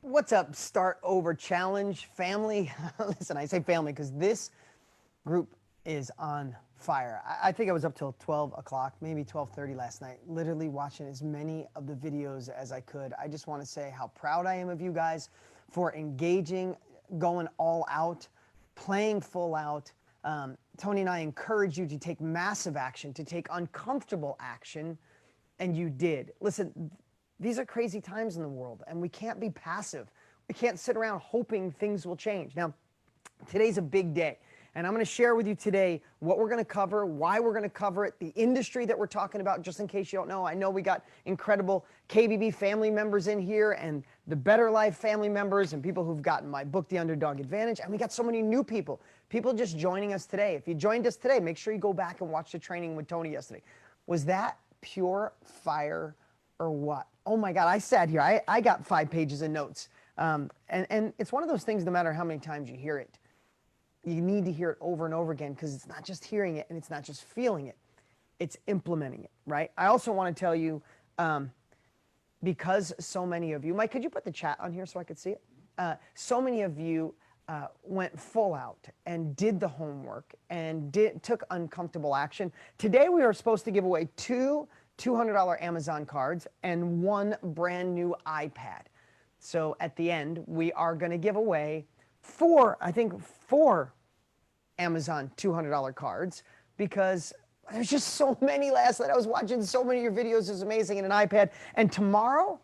What's up, Start Over Challenge family? Listen, I say family because this group is on fire. I think I was up till 12 o'clock, maybe 12:30 last night, literally watching as many of the videos as I could. I just want to say how proud I am of you guys for engaging, going all out, playing full out. Tony and I encourage you to take massive action, to take uncomfortable action, and you did. Listen, these are crazy times in the world, and we can't be passive. We can't sit around hoping things will change. Now, today's a big day, and I'm going to share with you today what we're going to cover, why we're going to cover it, the industry that we're talking about, just in case you don't know. I know we got incredible KBB family members in here and the Better Life family members and people who've gotten my book, The Underdog Advantage, and we got so many new people just joining us today. If you joined us today, make sure you go back and watch the training with Tony yesterday. Was that pure fire or what? Oh my God, I sat here, I got 5 pages of notes. And it's one of those things, no matter how many times you hear it, you need to hear it over and over again, because it's not just hearing it and it's not just feeling it, it's implementing it, right? I also want to tell you, because so many of you, Mike, could you put the chat on here so I could see it? So many of you went full out and did the homework and took uncomfortable action. Today we are supposed to give away 2 $200 Amazon cards and 1 brand new iPad. So at the end, we are going to give away 4 Amazon $200 cards, because there's just so many last night. I was watching so many of your videos. It's amazing. And an iPad. And tomorrow,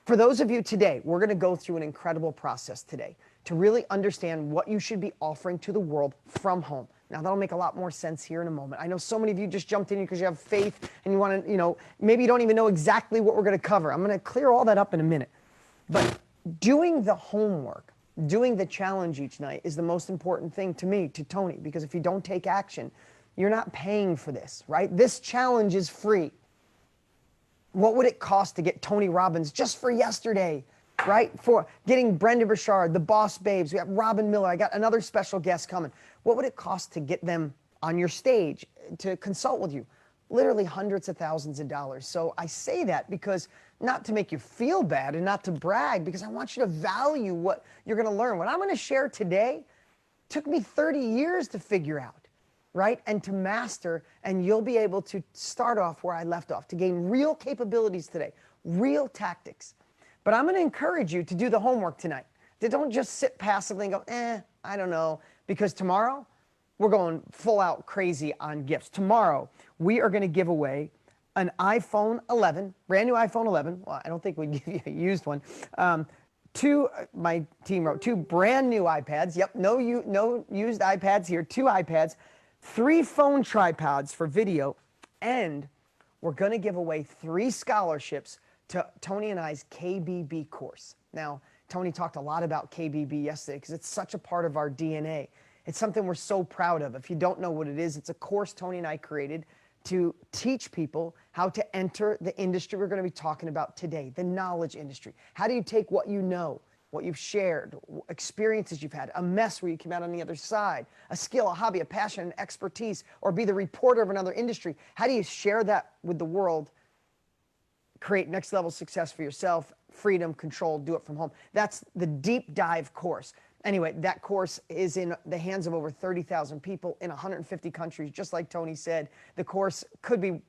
For those of you today, we're going to go through an incredible process today to really understand what you should be offering to the world from home. Now, that'll make a lot more sense here in a moment. I know so many of you just jumped in here because you have faith and you want to, maybe you don't even know exactly what we're going to cover. I'm going to clear all that up in a minute. But doing the homework, doing the challenge each night is the most important thing to me, to Tony, because if you don't take action, you're not paying for this, right? This challenge is free. What would it cost to get Tony Robbins just for yesterday, right? For getting Brenda Burchard, the Boss Babes. We have Robin Miller. I got another special guest coming. What would it cost to get them on your stage to consult with you? Literally hundreds of thousands of dollars. So I say that because not to make you feel bad and not to brag, because I want you to value what you're going to learn. What I'm going to share today took me 30 years to figure out. Right? And to master, and you'll be able to start off where I left off, to gain real capabilities today, real tactics. But I'm going to encourage you to do the homework tonight. To don't just sit passively and go, I don't know, because tomorrow we're going full out crazy on gifts. Tomorrow we are going to give away an iPhone 11, brand new iPhone 11. Well, I don't think we'd give you a used one. My team wrote 2 brand new iPads. Yep, no used iPads here, 2 iPads. 3 phone tripods for video, and we're going to give away 3 scholarships to Tony and I's KBB course. Now, Tony talked a lot about KBB yesterday because it's such a part of our DNA. It's something we're so proud of. If you don't know what it is, it's a course Tony and I created to teach people how to enter the industry we're going to be talking about today, the knowledge industry. How do you take what you know, what you've shared, experiences you've had, a mess where you came out on the other side, a skill, a hobby, a passion, an expertise, or be the reporter of another industry? How do you share that with the world, create next level success for yourself, freedom, control, do it from home? That's the deep dive course. Anyway, that course is in the hands of over 30,000 people in 150 countries. Just like Tony said, the course could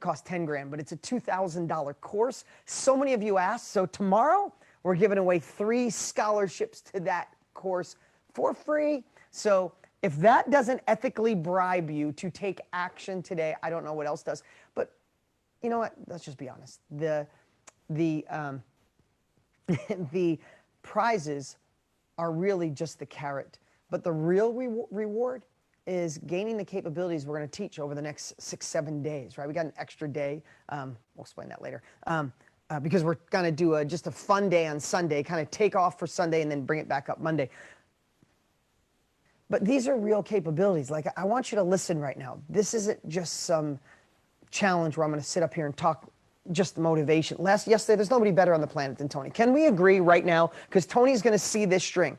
cost 10 grand, but it's a $2,000 course. So many of you asked. So tomorrow, we're giving away 3 scholarships to that course for free. So if that doesn't ethically bribe you to take action today, I don't know what else does. But you know what? Let's just be honest. The prizes are really just the carrot. But the real reward is gaining the capabilities we're going to teach over the next 6-7 days, right? We got an extra day. We'll explain that later. Because we're going to do just a fun day on Sunday, kind of take off for Sunday and then bring it back up Monday. But these are real capabilities. Like, I want you to listen right now. This isn't just some challenge where I'm going to sit up here and talk just motivation. Yesterday, there's nobody better on the planet than Tony. Can we agree right now? Because Tony's going to see this string.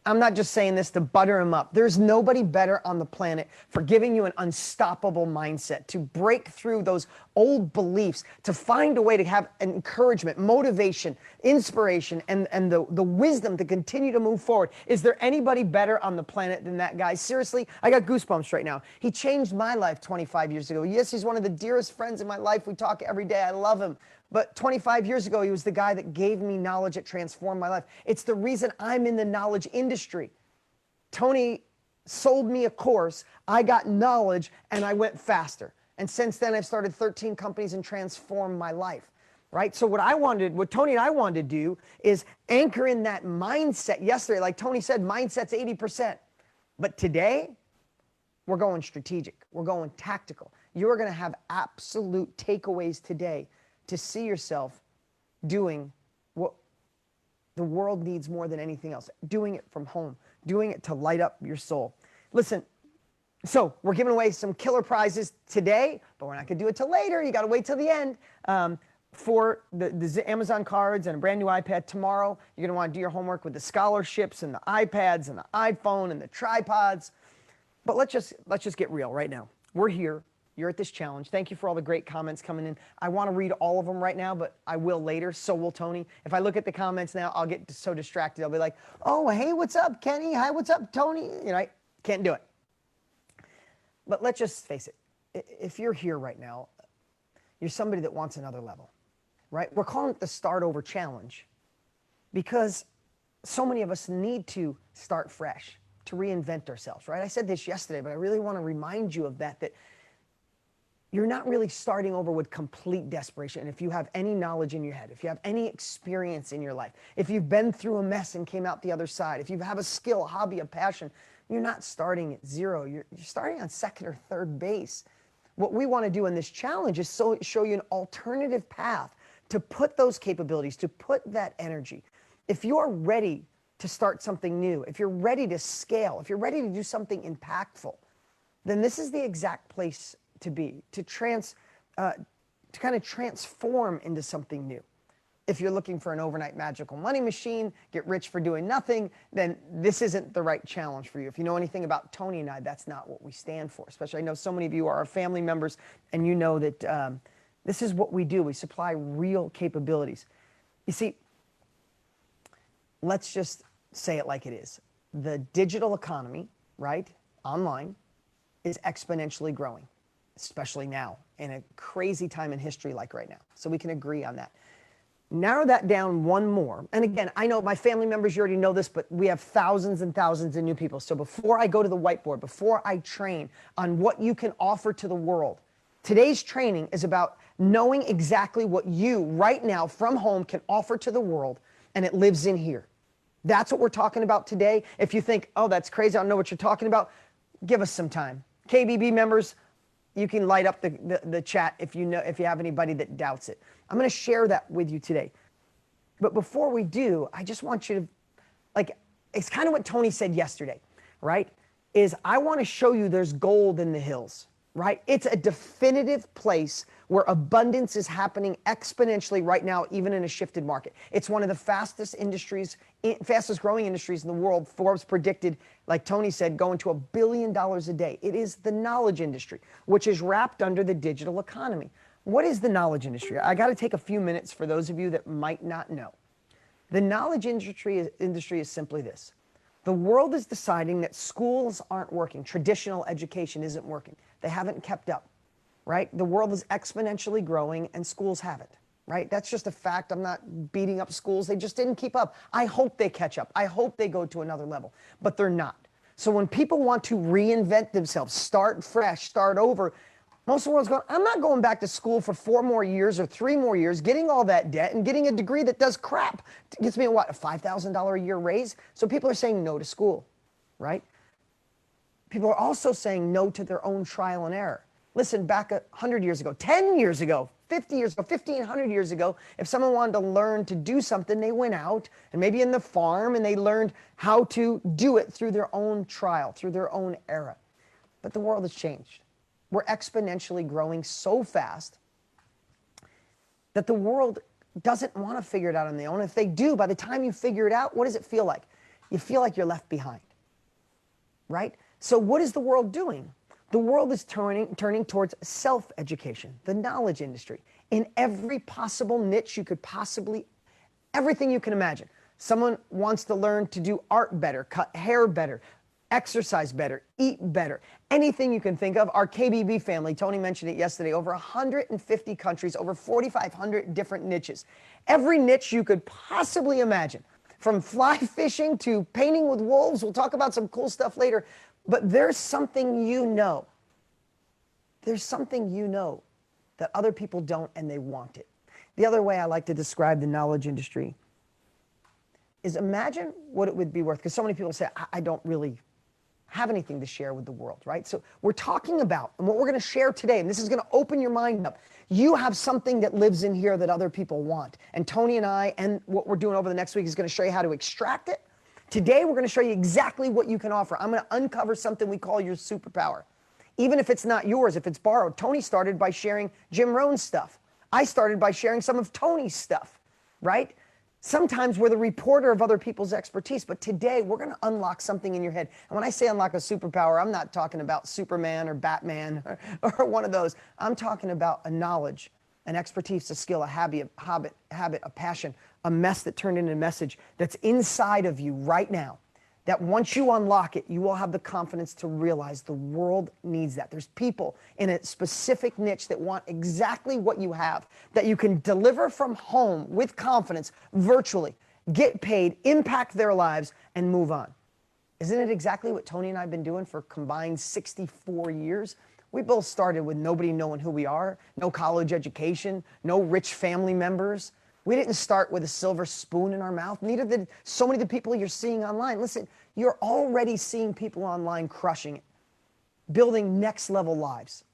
I'm not just saying this to butter him up. There's nobody better on the planet for giving you an unstoppable mindset, to break through those old beliefs, to find a way to have encouragement, motivation, inspiration, and the wisdom to continue to move forward. Is there anybody better on the planet than that guy? Seriously, I got goosebumps right now. He changed my life 25 years ago. Yes, he's one of the dearest friends in my life. We talk every day. I love him. But 25 years ago, he was the guy that gave me knowledge that transformed my life. It's the reason I'm in the knowledge industry. Tony sold me a course, I got knowledge, and I went faster. And since then, I've started 13 companies and transformed my life, right? So what Tony and I wanted to do is anchor in that mindset. Yesterday, like Tony said, mindset's 80%. But today, we're going strategic. We're going tactical. You're going to have absolute takeaways today to see yourself doing what the world needs more than anything else, doing it from home, doing it to light up your soul. Listen, so we're giving away some killer prizes today, but we're not going to do it till later. You got to wait till the end. For the Amazon cards and a brand new iPad tomorrow, you're going to want to do your homework with the scholarships and the iPads and the iPhone and the tripods. But let's just get real right now. We're here. You're at this challenge. Thank you for all the great comments coming in. I want to read all of them right now, but I will later. So will Tony. If I look at the comments now, I'll get so distracted. I'll be like, oh, hey, what's up, Kenny? Hi, what's up, Tony? I can't do it. But let's just face it. If you're here right now, you're somebody that wants another level, right? We're calling it the Start Over Challenge because so many of us need to start fresh, to reinvent ourselves, right? I said this yesterday, but I really want to remind you of that you're not really starting over with complete desperation. And if you have any knowledge in your head, if you have any experience in your life, if you've been through a mess and came out the other side, if you have a skill, a hobby, a passion, you're not starting at zero. You're starting on second or third base. What we want to do in this challenge is show you an alternative path to put those capabilities, to put that energy. If you're ready to start something new, if you're ready to scale, if you're ready to do something impactful, then this is the exact place to be, to kind of transform into something new. If you're looking for an overnight magical money machine, get rich for doing nothing, then this isn't the right challenge for you. If you know anything about Tony and I, that's not what we stand for. Especially, I know so many of you are our family members, and you know that this is what we do. We supply real capabilities. You see, let's just say it like it is. The digital economy, right, online, is exponentially growing, especially now, in a crazy time in history like right now. So we can agree on that. Narrow that down one more. And again, I know my family members, you already know this, but we have thousands and thousands of new people. So before I go to the whiteboard, before I train on what you can offer to the world, today's training is about knowing exactly what you right now from home can offer to the world, and it lives in here. That's what we're talking about today. If you think, oh, that's crazy, I don't know what you're talking about, give us some time. KBB members, you can light up the chat if you have anybody that doubts it. I'm going to share that with you today. But before we do, I just want you to, it's kind of what Tony said yesterday, right? Is I want to show you there's gold in the hills, right? It's a definitive place where abundance is happening exponentially right now, even in a shifted market. It's one of the fastest growing industries in the world. Forbes predicted, like Tony said, going to $1 billion a day. It is the knowledge industry, which is wrapped under the digital economy. What is the knowledge industry? I got to take a few minutes for those of you that might not know. The knowledge industry is simply this. The world is deciding that schools aren't working. Traditional education isn't working. They haven't kept up, right? The world is exponentially growing and schools haven't, right? That's just a fact. I'm not beating up schools. They just didn't keep up. I hope they catch up. I hope they go to another level, but they're not. So when people want to reinvent themselves, start fresh, start over, most of the world's going, I'm not going back to school for 4 more years or 3 more years, getting all that debt and getting a degree that does crap. It gets me a $5,000 a year raise? So people are saying no to school, right? People are also saying no to their own trial and error. Listen, back 100 years ago, 10 years ago, 50 years ago, 1,500 years ago, if someone wanted to learn to do something, they went out and maybe in the farm and they learned how to do it through their own trial, through their own era. But the world has changed. We're exponentially growing so fast that the world doesn't want to figure it out on their own. If they do, by the time you figure it out, what does it feel like? You feel like you're left behind, right? So what is the world doing? The world is turning towards self-education, the knowledge industry, in every possible niche you could possibly, everything you can imagine. Someone wants to learn to do art better, cut hair better, exercise better, eat better, anything you can think of. Our KBB family, Tony mentioned it yesterday, over 150 countries, over 4,500 different niches. Every niche you could possibly imagine, from fly fishing to painting with wolves. We'll talk about some cool stuff later, but there's something you know. There's something you know that other people don't, and they want it. The other way I like to describe the knowledge industry is imagine what it would be worth, because so many people say, I don't really have anything to share with the world, right? So we're talking about, and what we're going to share today, and this is going to open your mind up. You have something that lives in here that other people want. And Tony and I, and what we're doing over the next week is going to show you how to extract it. Today, we're going to show you exactly what you can offer. I'm going to uncover something we call your superpower. Even if it's not yours, if it's borrowed. Tony started by sharing Jim Rohn's stuff. I started by sharing some of Tony's stuff, right? Sometimes we're the reporter of other people's expertise, but today we're going to unlock something in your head. And when I say unlock a superpower, I'm not talking about Superman or Batman or one of those. I'm talking about a knowledge, an expertise, a skill, a habit, a passion, a mess that turned into a message that's inside of you right now, that once you unlock it, you will have the confidence to realize the world needs that. There's people in a specific niche that want exactly what you have, that you can deliver from home with confidence, virtually, get paid, impact their lives, and move on. Isn't it exactly what Tony and I have been doing for combined 64 years? We both started with nobody knowing who we are, no college education, no rich family members. We didn't start with a silver spoon in our mouth. Neither did so many of the people you're seeing online. Listen, you're already seeing people online crushing it, building next level lives.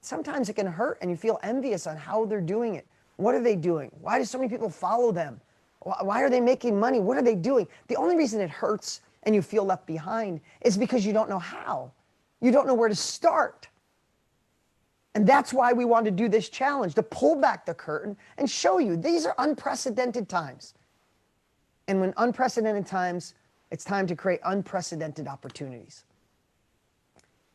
Sometimes it can hurt and you feel envious on how they're doing it. What are they doing? Why do so many people follow them? Why are they making money? What are they doing? The only reason it hurts and you feel left behind is because you don't know how. You don't know where to start. And that's why we want to do this challenge, to pull back the curtain and show you these are unprecedented times. And when unprecedented times, it's time to create unprecedented opportunities.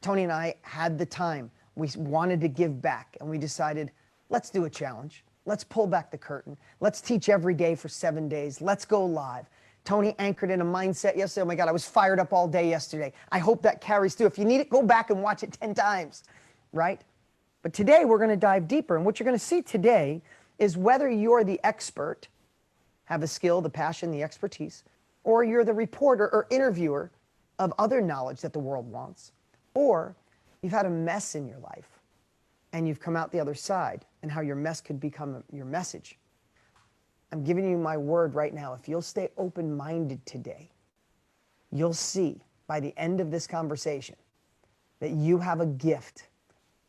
Tony and I had the time. We wanted to give back, and we decided, let's do a challenge. Let's pull back the curtain. Let's teach every day for 7 days. Let's go live. Tony anchored in a mindset yesterday. Oh my God, I was fired up all day yesterday. I hope that carries through. If you need it, go back and watch it 10 times, right? But today we're going to dive deeper. And what you're going to see today is whether you're the expert, have a skill, the passion, the expertise, or you're the reporter or interviewer of other knowledge that the world wants, or you've had a mess in your life and you've come out the other side, and how your mess could become your message. I'm giving you my word right now. If you'll stay open-minded today, you'll see by the end of this conversation that you have a gift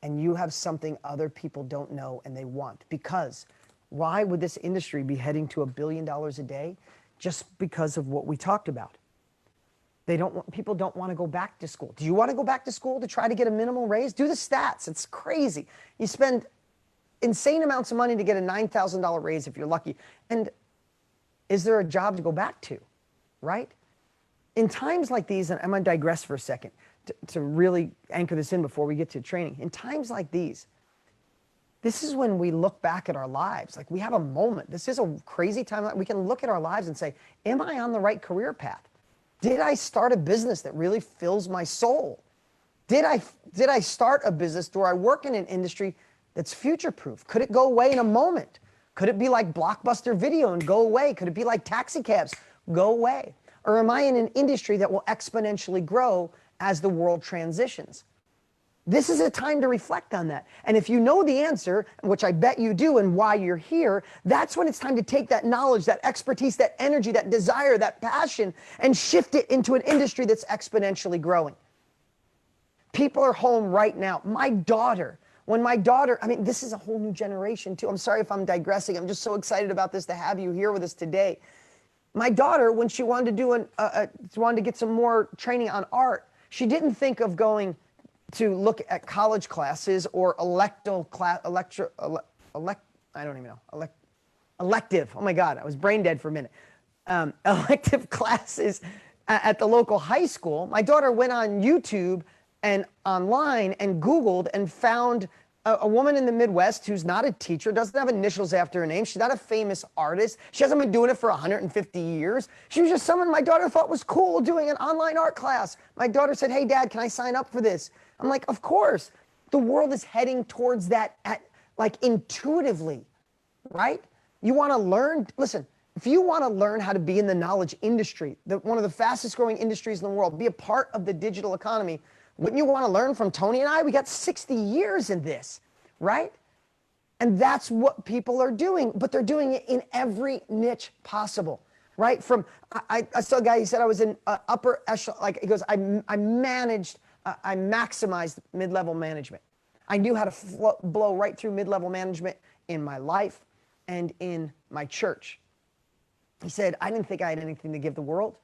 and you have something other people don't know and they want. Because why would this industry be heading to $1 billion a day? Just because of what we talked about. People don't want to go back to school. Do you want to go back to school to try to get a minimal raise? Do the stats. It's crazy. You spend insane amounts of money to get a $9,000 raise if you're lucky. And is there a job to go back to, right? In times like these, and I'm going to digress for a second to really anchor this in before we get to training. In times like these, this is when we look back at our lives. Like, we have a moment. This is a crazy time. We can look at our lives and say, am I on the right career path? Did I start a business that really fills my soul? Did I start a business? Do I work in an industry that's future-proof? Could it go away in a moment? Could it be like Blockbuster Video and go away? Could it be like taxi cabs, go away? Or am I in an industry that will exponentially grow as the world transitions? This is a time to reflect on that. And if you know the answer, which I bet you do, and why you're here, that's when it's time to take that knowledge, that expertise, that energy, that desire, that passion, and shift it into an industry that's exponentially growing. People are home right now. My daughter, this is a whole new generation too. I'm sorry if I'm digressing. I'm just so excited about this to have you here with us today. My daughter, when she wanted to get some more training on art, she didn't think of going to look at college classes or elective. Oh my God, I was brain dead for a minute. Elective classes at the local high school. My daughter went on YouTube and online and Googled and found a woman in the Midwest who's not a teacher, doesn't have initials after her name. She's not a famous artist. She hasn't been doing it for 150 years. She was just someone my daughter thought was cool doing an online art class. My daughter said, hey, Dad, can I sign up for this? I'm like, of course. The world is heading towards that intuitively, right? You want to learn, listen, if you want to learn how to be in the knowledge industry, one of the fastest growing industries in the world, be a part of the digital economy, wouldn't you want to learn from Tony and I? We got 60 years in this, right? And that's what people are doing, but they're doing it in every niche possible, right? I saw a guy, he said I was in upper echelon, he goes, I maximized mid-level management. I knew how to blow right through mid-level management in my life and in my church. He said, I didn't think I had anything to give the world.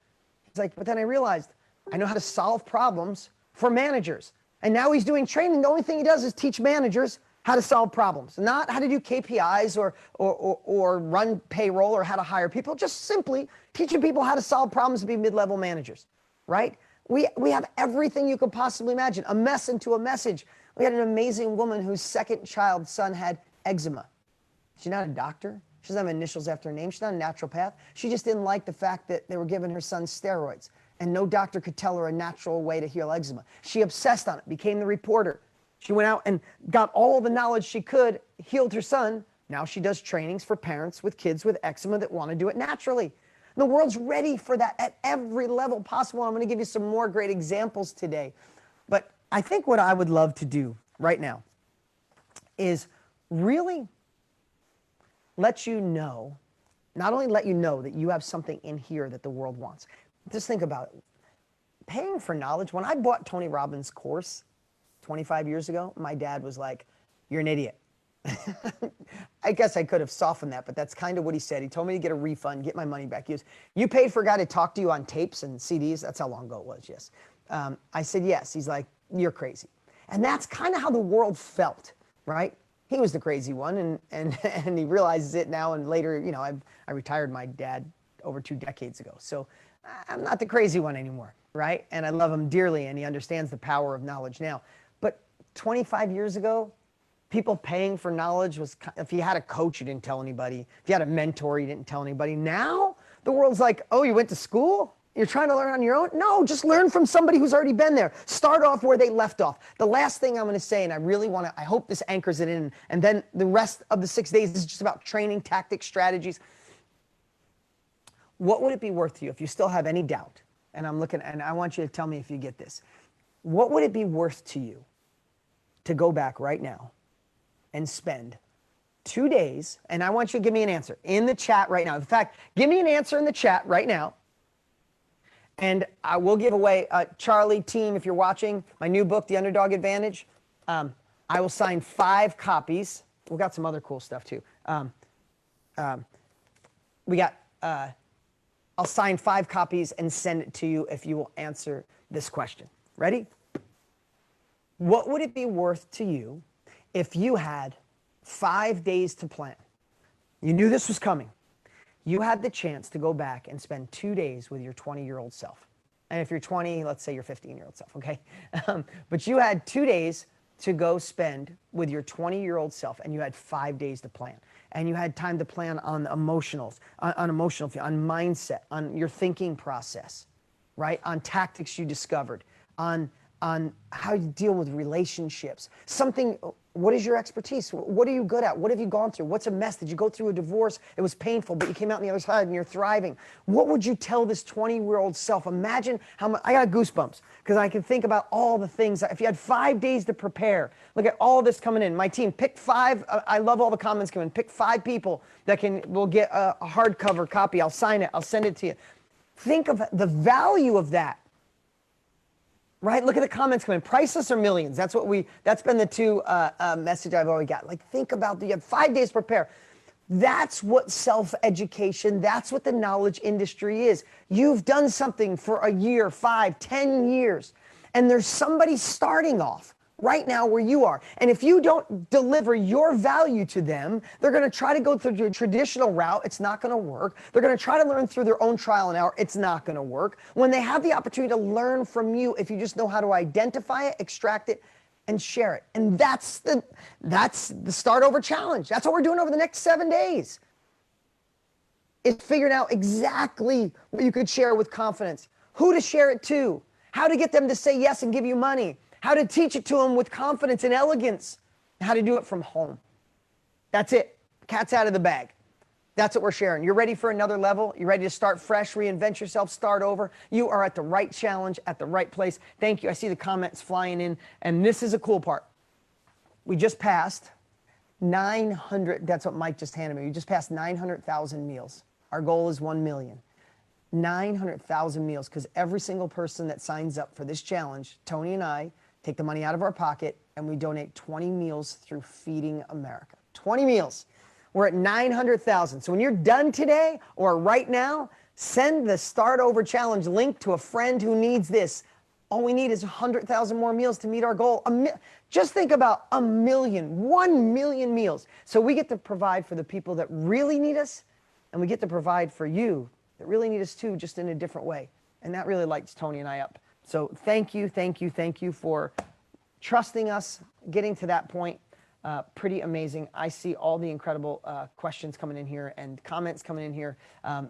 He's like, but then I realized I know how to solve problems for managers. And now he's doing training. The only thing he does is teach managers how to solve problems, not how to do KPIs or run payroll or how to hire people, just simply teaching people how to solve problems and be mid-level managers, right? We have everything you could possibly imagine, a mess into a message. We had an amazing woman whose second child's son had eczema. She's not a doctor. She doesn't have initials after her name. She's not a naturopath. She just didn't like the fact that they were giving her son steroids, and no doctor could tell her a natural way to heal eczema. She obsessed on it, became the reporter. She went out and got all the knowledge she could, healed her son. Now she does trainings for parents with kids with eczema that want to do it naturally. And the world's ready for that at every level possible. I'm going to give you some more great examples today. But I think what I would love to do right now is really let you know, not only let you know that you have something in here that the world wants. Just think about it. Paying for knowledge. When I bought Tony Robbins' course 25 years ago, my dad was like, "You're an idiot." I guess I could have softened that, but that's kind of what he said. He told me to get a refund, get my money back. He goes, "You paid for a guy to talk to you on tapes and CDs?" That's how long ago it was, yes. I said, "Yes." He's like, "You're crazy." And that's kind of how the world felt, right? He was the crazy one, and he realizes it now. And later, you know, I retired my dad over 2 decades ago. So I'm not the crazy one anymore, right? And I love him dearly, and he understands the power of knowledge now. But 25 years ago, people paying for knowledge was, if you had a coach, you didn't tell anybody. If you had a mentor, you didn't tell anybody. Now, the world's like, "Oh, you went to school? You're trying to learn on your own?" No, just learn from somebody who's already been there. Start off where they left off. The last thing I'm going to say, and I really want to, I hope this anchors it in, and then the rest of the 6 days is just about training, tactics, strategies. What would it be worth to you if you still have any doubt? And I'm looking, and I want you to tell me if you get this. What would it be worth to you to go back right now and spend 2 days, and I want you to give me an answer in the chat right now. In fact, give me an answer in the chat right now, and I will give away, Charlie, team, if you're watching, my new book, The Underdog Advantage. I will sign 5 copies. We've got some other cool stuff too. I'll sign 5 copies and send it to you if you will answer this question. Ready? What would it be worth to you if you had 5 days to plan? You knew this was coming. You had the chance to go back and spend 2 days with your 20-year-old self. And if you're 20, let's say your 15-year-old self, okay? But you had 2 days to go spend with your 20-year-old self, and you had 5 days to plan. And you had time to plan on emotionals, on mindset, on your thinking process, right? On tactics you discovered, on how you deal with relationships. Something, what is your expertise? What are you good at? What have you gone through? What's a mess? Did you go through a divorce? It was painful, but you came out on the other side and you're thriving. What would you tell this 20-year-old self? Imagine how much, I got goosebumps because I can think about all the things. If you had 5 days to prepare, look at all this coming in. My team, pick 5. I love all the comments coming in. Pick 5 people that will get a hardcover copy. I'll sign it. I'll send it to you. Think of the value of that. Right? Look at the comments coming. Priceless or millions? That's been the 2 message I've already got. Like, think about you have 5 days to prepare. That's what self-education, that's what the knowledge industry is. You've done something for a year, 5, 10 years, and there's somebody starting off right now where you are. And if you don't deliver your value to them, they're going to try to go through your traditional route. It's not going to work. They're going to try to learn through their own trial and error. It's not going to work. When they have the opportunity to learn from you, if you just know how to identify it, extract it, and share it. And that's the start over challenge. That's what we're doing over the next 7 days. It's figuring out exactly what you could share with confidence, who to share it to, how to get them to say yes and give you money, how to teach it to them with confidence and elegance, and how to do it from home. That's it. Cat's out of the bag. That's what we're sharing. You're ready for another level? You're ready to start fresh, reinvent yourself, start over? You are at the right challenge, at the right place. Thank you. I see the comments flying in, and this is a cool part. We just passed 900, that's what Mike just handed me. We just passed 900,000 meals. Our goal is 1 million. 900,000 meals, because every single person that signs up for this challenge, Tony and I, take the money out of our pocket, and we donate 20 meals through Feeding America. 20 meals. We're at 900,000. So when you're done today or right now, send the Start Over Challenge link to a friend who needs this. All we need is 100,000 more meals to meet our goal. Just think about 1 million meals. So we get to provide for the people that really need us, and we get to provide for you that really need us too, just in a different way. And that really lights Tony and I up. So thank you for trusting us, getting to that point. Pretty amazing. I see all the incredible questions coming in here and comments coming in here. I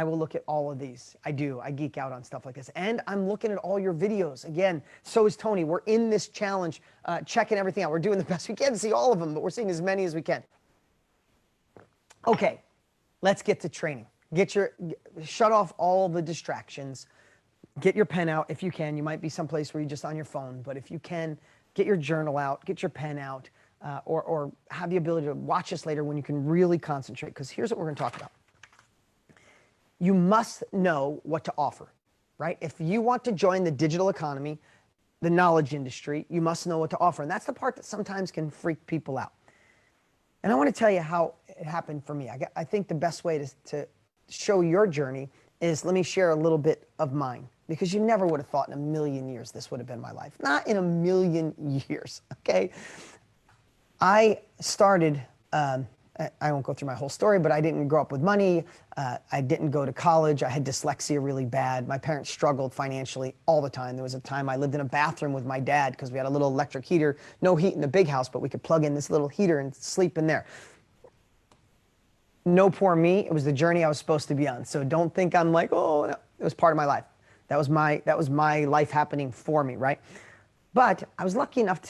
will look at all of these. I do. I geek out on stuff like this. And I'm looking at all your videos. Again, so is Tony. We're in this challenge, checking everything out. We're doing the best we can to see all of them, but we're seeing as many as we can. Okay, let's get to training. Shut off all the distractions. Get your pen out if you can. You might be someplace where you're just on your phone, but if you can, get your journal out, get your pen out, or have the ability to watch this later when you can really concentrate, because here's what we're going to talk about. You must know what to offer, right? If you want to join the digital economy, the knowledge industry, you must know what to offer. And that's the part that sometimes can freak people out. And I want to tell you how it happened for me. I think the best way to show your journey is, let me share a little bit of mine, because you never would have thought in a million years this would have been my life. Not in a million years, okay? I started, I won't go through my whole story, but I didn't grow up with money. I didn't go to college. I had dyslexia really bad. My parents struggled financially all the time. There was a time I lived in a bathroom with my dad because we had a little electric heater, no heat in the big house, but we could plug in this little heater and sleep in there. No poor me. It was the journey I was supposed to be on. So don't think I'm like, oh, no. It was part of my life. That was my life happening for me, right? But I was lucky enough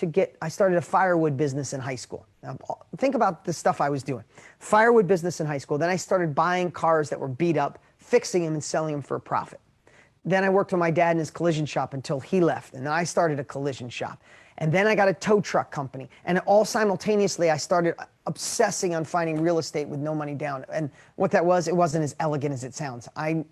I started a firewood business in high school. Now, think about the stuff I was doing. Firewood business in high school. Then I started buying cars that were beat up, fixing them and selling them for a profit. Then I worked with my dad in his collision shop until he left. And then I started a collision shop. And then I got a tow truck company. And all simultaneously, I started obsessing on finding real estate with no money down. And what that was, it wasn't as elegant as it sounds. I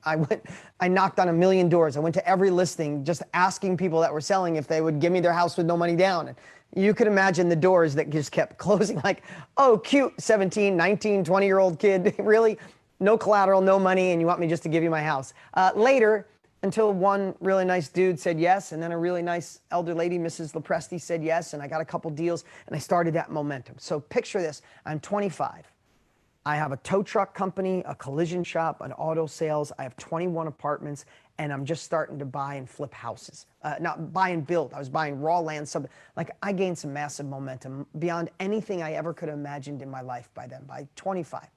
knocked on 1 million doors. I went to every listing just asking people that were selling if they would give me their house with no money down. And you could imagine the doors that just kept closing, like, oh, cute 17, 19, 20-year-old kid. Really? No collateral, no money, and you want me just to give you my house. Later, until one really nice dude said yes, and then a really nice elder lady, Mrs. Lopresti, said yes, and I got a couple deals, and I started that momentum. So picture this. I'm 25. I have a tow truck company, a collision shop, an auto sales. I have 21 apartments, and I'm just starting to buy and flip houses. Not buy and build. I was buying raw land. Like, I gained some massive momentum beyond anything I ever could have imagined in my life by then, by 25.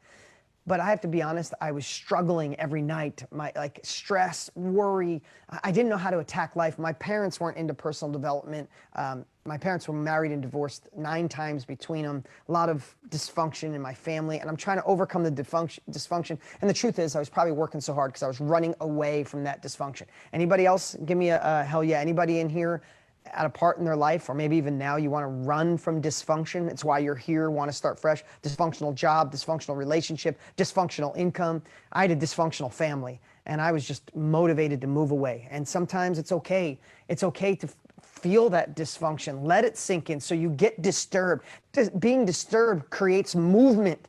But I have to be honest, I was struggling every night. Like stress, worry. I didn't know how to attack life. My parents weren't into personal development. My parents were married and divorced 9 times between them. A lot of dysfunction in my family. And I'm trying to overcome the dysfunction. And the truth is, I was probably working so hard because I was running away from that dysfunction. Anybody else? Give me a hell yeah. Anybody in here at a part in their life, or maybe even now, you want to run from dysfunction? It's why you're here, want to start fresh. Dysfunctional job, dysfunctional relationship, dysfunctional income. I had a dysfunctional family, and I was just motivated to move away. And sometimes it's okay. It's okay to feel that dysfunction. Let it sink in so you get disturbed. Being disturbed creates movement.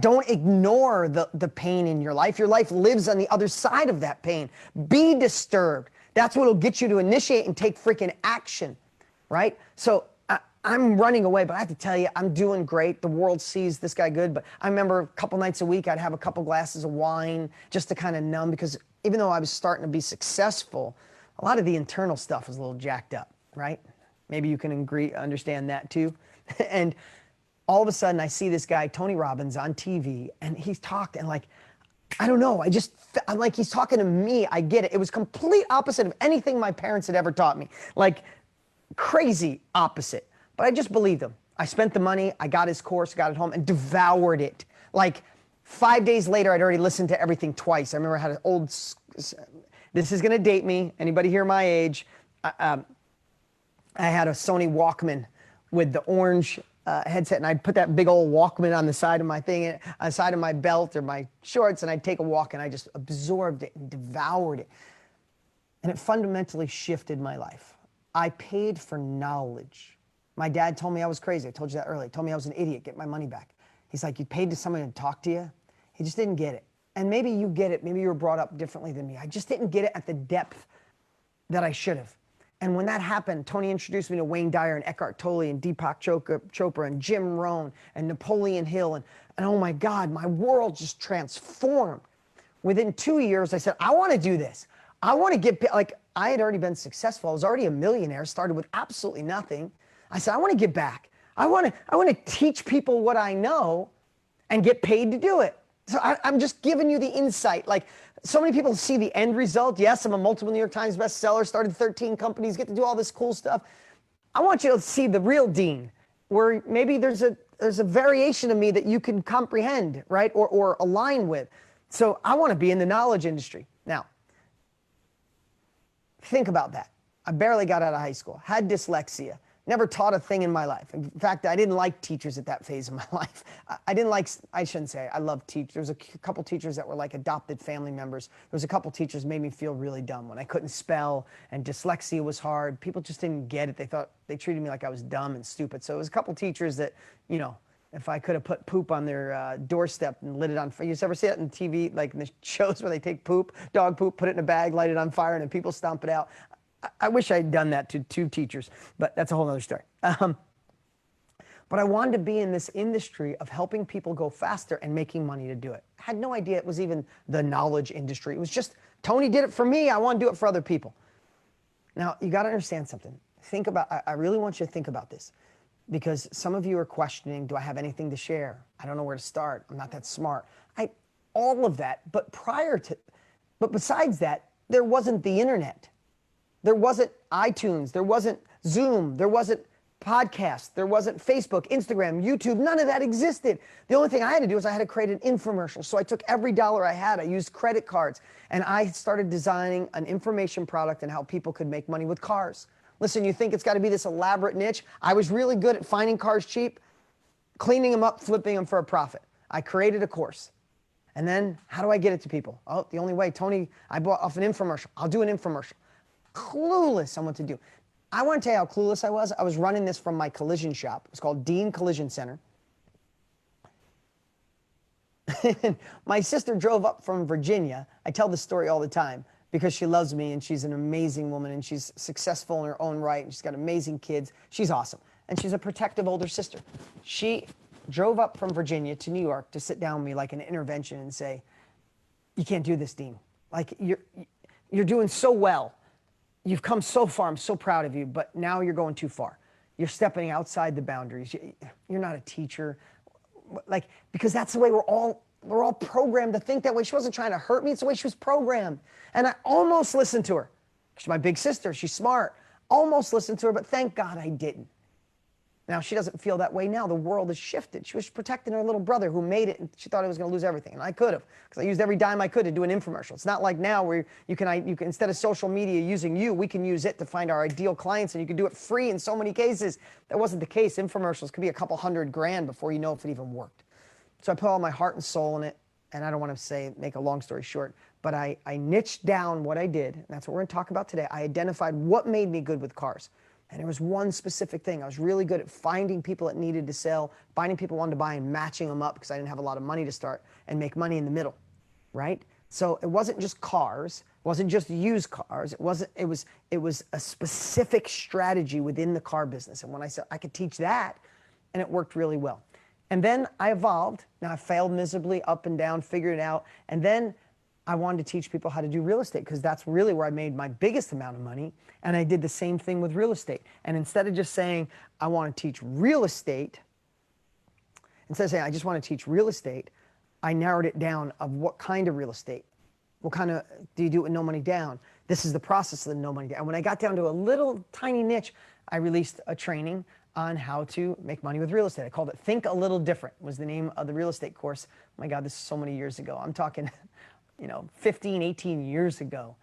Don't ignore the pain in your life. Your life lives on the other side of that pain. Be disturbed. That's what will get you to initiate and take freaking action, right? So I'm running away, but I have to tell you, I'm doing great. The world sees this guy good, but I remember a couple nights a week, I'd have a couple glasses of wine just to kind of numb, because even though I was starting to be successful, a lot of the internal stuff was a little jacked up, right? Maybe you can understand that too. And all of a sudden, I see this guy, Tony Robbins, on TV, and he's talking like, I don't know. I'm like, he's talking to me. I get it. It was complete opposite of anything my parents had ever taught me. Like, crazy opposite. But I just believed him. I spent the money. I got his course, got it home, and devoured it. Like, 5 days later, I'd already listened to everything twice. I remember I had an old, this is going to date me. Anybody here my age? I had a Sony Walkman with the orange headset, and I'd put that big old Walkman on the side of my thing, on the side of my belt or my shorts, and I'd take a walk, and I just absorbed it and devoured it. And it fundamentally shifted my life. I paid for knowledge. My dad told me I was crazy. I told you that earlier. He told me I was an idiot. Get my money back. He's like, you paid to someone to talk to you? He just didn't get it. And maybe you get it. Maybe you were brought up differently than me. I just didn't get it at the depth that I should have. And when that happened, Tony introduced me to Wayne Dyer and Eckhart Tolle and Deepak Chopra and Jim Rohn and Napoleon Hill. And oh my God, my world just transformed. Within 2 years, I said, I want to do this. I want to get, like, I had already been successful. I was already a millionaire, started with absolutely nothing. I said, I want to give back. I want to teach people what I know and get paid to do it. So I'm just giving you the insight. Like, so many people see the end result. Yes, I'm a multiple New York Times bestseller, started 13 companies, get to do all this cool stuff. I want you to see the real Dean, where maybe there's a variation of me that you can comprehend, right? Or align with. So I want to be in the knowledge industry. Now, Think about that. I barely got out of high school, had dyslexia, never taught a thing in my life. In fact, I didn't like teachers at that phase of my life. I shouldn't say, I love teachers. There was a couple teachers that were like adopted family members. There was a couple teachers made me feel really dumb when I couldn't spell and dyslexia was hard. People just didn't get it. They treated me like I was dumb and stupid. So it was a couple teachers that, you know, if I could have put poop on their doorstep and lit it on fire. You ever see it on TV, like in the shows where they take poop, dog poop, put it in a bag, light it on fire, and then people stomp it out? I wish I had done that to 2 teachers, but that's a whole other story. But I wanted to be in this industry of helping people go faster and making money to do it. I had no idea it was even the knowledge industry. It was just, Tony did it for me, I want to do it for other people. Now, you got to understand something. I really want you to think about this, because some of you are questioning, do I have anything to share? I don't know where to start. I'm not that smart. All of that, but besides that, there wasn't the internet. There wasn't iTunes, there wasn't Zoom, there wasn't podcasts, there wasn't Facebook, Instagram, YouTube, none of that existed. The only thing I had to do was I had to create an infomercial. So I took every dollar I had, I used credit cards, and I started designing an information product and how people could make money with cars. Listen, you think it's got to be this elaborate niche? I was really good at finding cars cheap, cleaning them up, flipping them for a profit. I created a course. And then how do I get it to people? Oh, the only way, Tony, I bought off an infomercial. I'll do an infomercial. Clueless on what to do. I want to tell you how clueless I was. I was running this from my collision shop. It's called Dean Collision Center. My sister drove up from Virginia. I tell this story all the time because she loves me and she's an amazing woman and she's successful in her own right and she's got amazing kids. She's awesome. And she's a protective older sister. She drove up from Virginia to New York to sit down with me like an intervention and say, you can't do this, Dean. Like you're doing so well. You've come so far. I'm so proud of you, but now you're going too far. You're stepping outside the boundaries. You're not a teacher. Like, because that's the way we're all programmed to think that way. She wasn't trying to hurt me. It's the way she was programmed. And I almost listened to her. She's my big sister. She's smart. Almost listened to her, but thank God I didn't. Now, she doesn't feel that way now. The world has shifted. She was protecting her little brother who made it, and she thought I was going to lose everything. And I could have, because I used every dime I could to do an infomercial. It's not like now where you can instead of social media using you, we can use it to find our ideal clients, and you can do it free in so many cases. That wasn't the case. Infomercials could be a couple $100,000 before you know if it even worked. So I put all my heart and soul in it, and I don't want to make a long story short, but I niched down what I did, and that's what we're going to talk about today. I identified what made me good with cars. And there was one specific thing. I was really good at finding people that needed to sell, finding people who wanted to buy and matching them up because I didn't have a lot of money to start and make money in the middle, right? So it wasn't just cars. It wasn't just used cars. It was a specific strategy within the car business. And when I said I could teach that, and it worked really well. And then I evolved. Now I failed miserably up and down, figured it out. And then I wanted to teach people how to do real estate because that's really where I made my biggest amount of money. And I did the same thing with real estate. And instead of just saying, I want to teach real estate, instead of saying, I just want to teach real estate, I narrowed it down of what kind of real estate. What kind of, do you do it with no money down? This is the process of the no money down. And when I got down to a little tiny niche, I released a training on how to make money with real estate. I called it Think a Little Different, was the name of the real estate course. Oh my God, this is so many years ago. I'm talking 15, 18 years ago.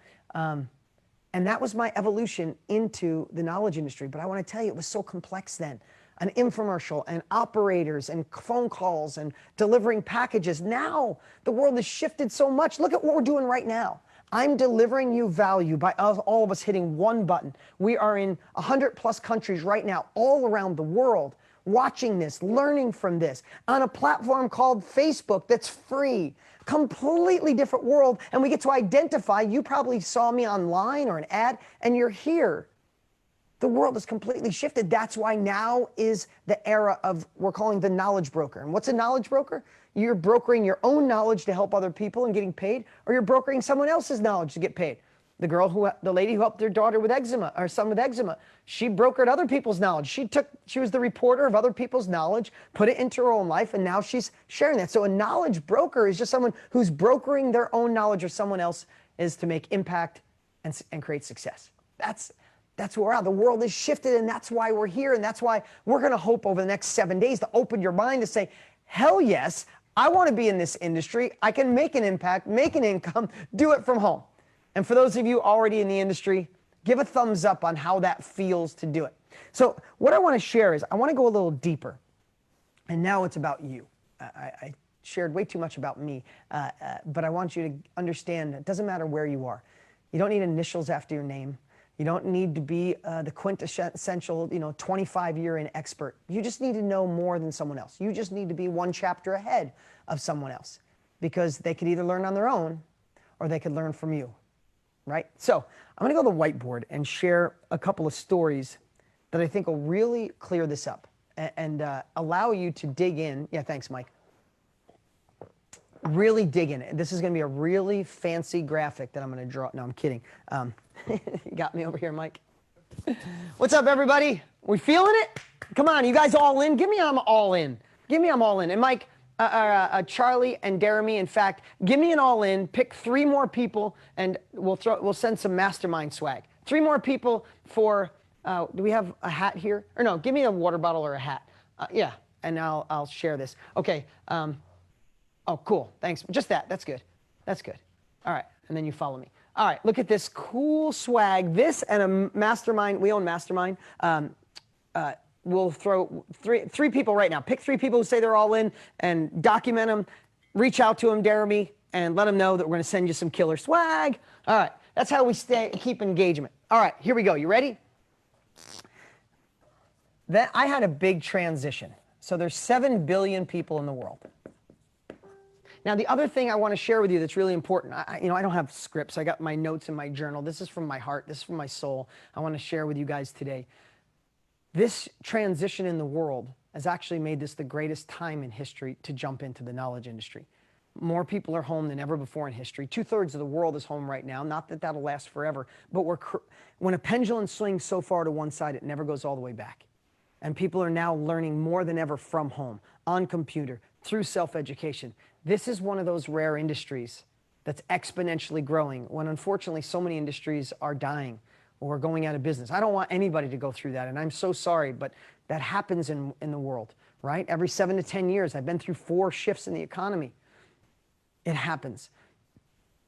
And that was my evolution into the knowledge industry. But I want to tell you, it was so complex then. An infomercial and operators and phone calls and delivering packages. Now, the world has shifted so much. Look at what we're doing right now. I'm delivering you value by all of us hitting one button. We are in 100+ countries right now, all around the world, watching this, learning from this, on a platform called Facebook that's free. Completely different world, and we get to identify. You probably saw me online or an ad, and you're here. The world has completely shifted. That's why now is the era of, we're calling the knowledge broker. And what's a knowledge broker? You're brokering your own knowledge to help other people and getting paid, or you're brokering someone else's knowledge to get paid. The lady who helped their daughter with eczema, or son with eczema, she brokered other people's knowledge. She was the reporter of other people's knowledge, put it into her own life, and now she's sharing that. So a knowledge broker is just someone who's brokering their own knowledge or someone else is to make impact and create success. That's where we're at. The world has shifted, and that's why we're here, and that's why we're going to hope over the next 7 days to open your mind to say, hell yes, I want to be in this industry. I can make an impact, make an income, do it from home. And for those of you already in the industry, Give a thumbs up on how that feels to do it. So what I want to share is I want to go a little deeper. And now it's about you. I shared way too much about me, but I want you to understand it doesn't matter where you are. You don't need initials after your name. You don't need to be the quintessential, 25-year-in expert. You just need to know more than someone else. You just need to be one chapter ahead of someone else, because they could either learn on their own or they could learn from you, right? So I'm going to go to the whiteboard and share a couple of stories that I think will really clear this up and allow you to dig in. Yeah, thanks, Mike. Really dig in. This is going to be a really fancy graphic that I'm going to draw. No, I'm kidding. You got me over here, Mike. What's up, everybody? We feeling it? Come on, you guys all in? Give me I'm all in. Give me I'm all in. And Mike, Charlie and Jeremy, in fact, give me an all in. Pick 3 more people, and we'll send some mastermind swag. 3 more people for. Do we have a hat here? Or no? Give me a water bottle or a hat. Yeah, and I'll share this. Okay. Oh, cool. Thanks. Just that. That's good. That's good. All right. And then you follow me. All right. Look at this cool swag. This and a mastermind. We own Mastermind. We'll throw three people right now. Pick 3 people who say they're all in and document them. Reach out to them, Jeremy, and let them know that we're going to send you some killer swag. All right. That's how we keep engagement. All right. Here we go. You ready? Then I had a big transition. So there's 7 billion people in the world. Now, the other thing I want to share with you that's really important, I don't have scripts. I got my notes in my journal. This is from my heart. This is from my soul. I want to share with you guys today. This transition in the world has actually made this the greatest time in history to jump into the knowledge industry. More people are home than ever before in history. 2/3 of the world is home right now. Not that that'll last forever, but when a pendulum swings so far to one side, it never goes all the way back. And people are now learning more than ever from home, on computer, through self-education. This is one of those rare industries that's exponentially growing when unfortunately so many industries are dying or going out of business. I don't want anybody to go through that, and I'm so sorry, but that happens in the world, right? Every 7 to 10 years, I've been through 4 shifts in the economy. It happens.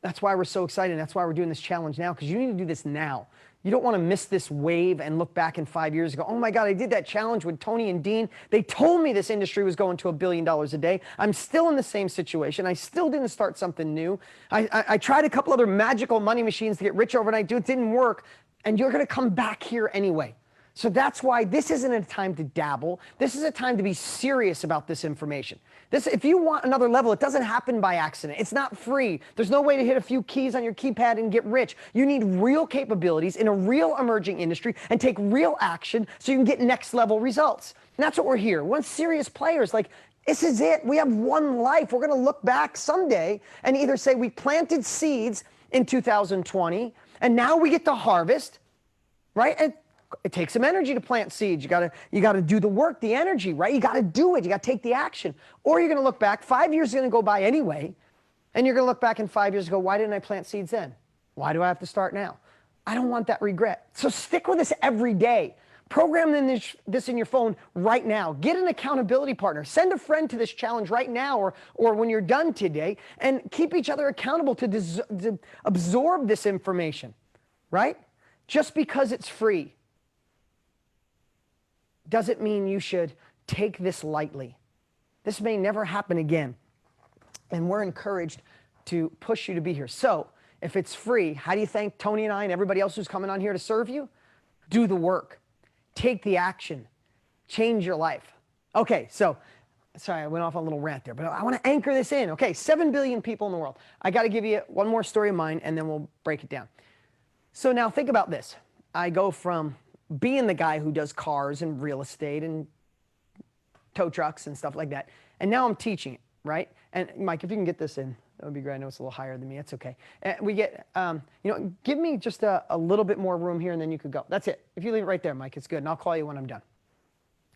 That's why we're so excited. That's why we're doing this challenge now, because you need to do this now. You don't want to miss this wave and look back in 5 years and go, oh my God, I did that challenge with Tony and Dean. They told me this industry was going to $1 billion a day. I'm still in the same situation. I still didn't start something new. I tried a couple other magical money machines to get rich overnight. Dude, it didn't work. And you're going to come back here anyway. So that's why this isn't a time to dabble. This is a time to be serious about this information. If you want another level, it doesn't happen by accident. It's not free. There's no way to hit a few keys on your keypad and get rich. You need real capabilities in a real emerging industry and take real action so you can get next level results. And that's what we're here. We're serious players. Like, this is it. We have one life. We're going to look back someday and either say we planted seeds in 2020 and now we get to harvest, right? And it takes some energy to plant seeds. You gotta do the work, the energy, right? You gotta do it. You gotta take the action. Or you're gonna look back, 5 years is gonna go by anyway, and you're gonna look back in 5 years and go, why didn't I plant seeds then? Why do I have to start now? I don't want that regret. So stick with this every day. Program this in your phone right now. Get an accountability partner. Send a friend to this challenge right now or when you're done today, and keep each other accountable to absorb this information, right? Just because it's free doesn't mean you should take this lightly. This may never happen again. And we're encouraged to push you to be here. So if it's free, how do you thank Tony and I and everybody else who's coming on here to serve you? Do the work. Take the action. Change your life. Okay, so, sorry, I went off on a little rant there, but I want to anchor this in. Okay, 7 billion people in the world. I got to give you one more story of mine, and then we'll break it down. So now think about this. I go from being the guy who does cars and real estate and tow trucks and stuff like that, and now I'm teaching it, right? And Mike, if you can get this in, that would be great. I know it's a little higher than me. That's okay. We get, give me just a little bit more room here, and then you could go. That's it. If you leave it right there, Mike, it's good, and I'll call you when I'm done.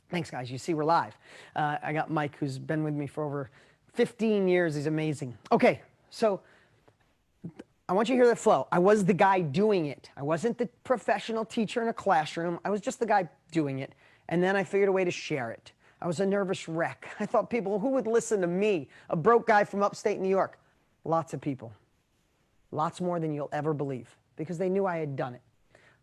Thanks, guys. You see, we're live. I got Mike, who's been with me for over 15 years. He's amazing. Okay, so I want you to hear the flow. I was the guy doing it. I wasn't the professional teacher in a classroom. I was just the guy doing it. And then I figured a way to share it. I was a nervous wreck. I thought people, who would listen to me, a broke guy from upstate New York? Lots of people. Lots more than you'll ever believe, because they knew I had done it.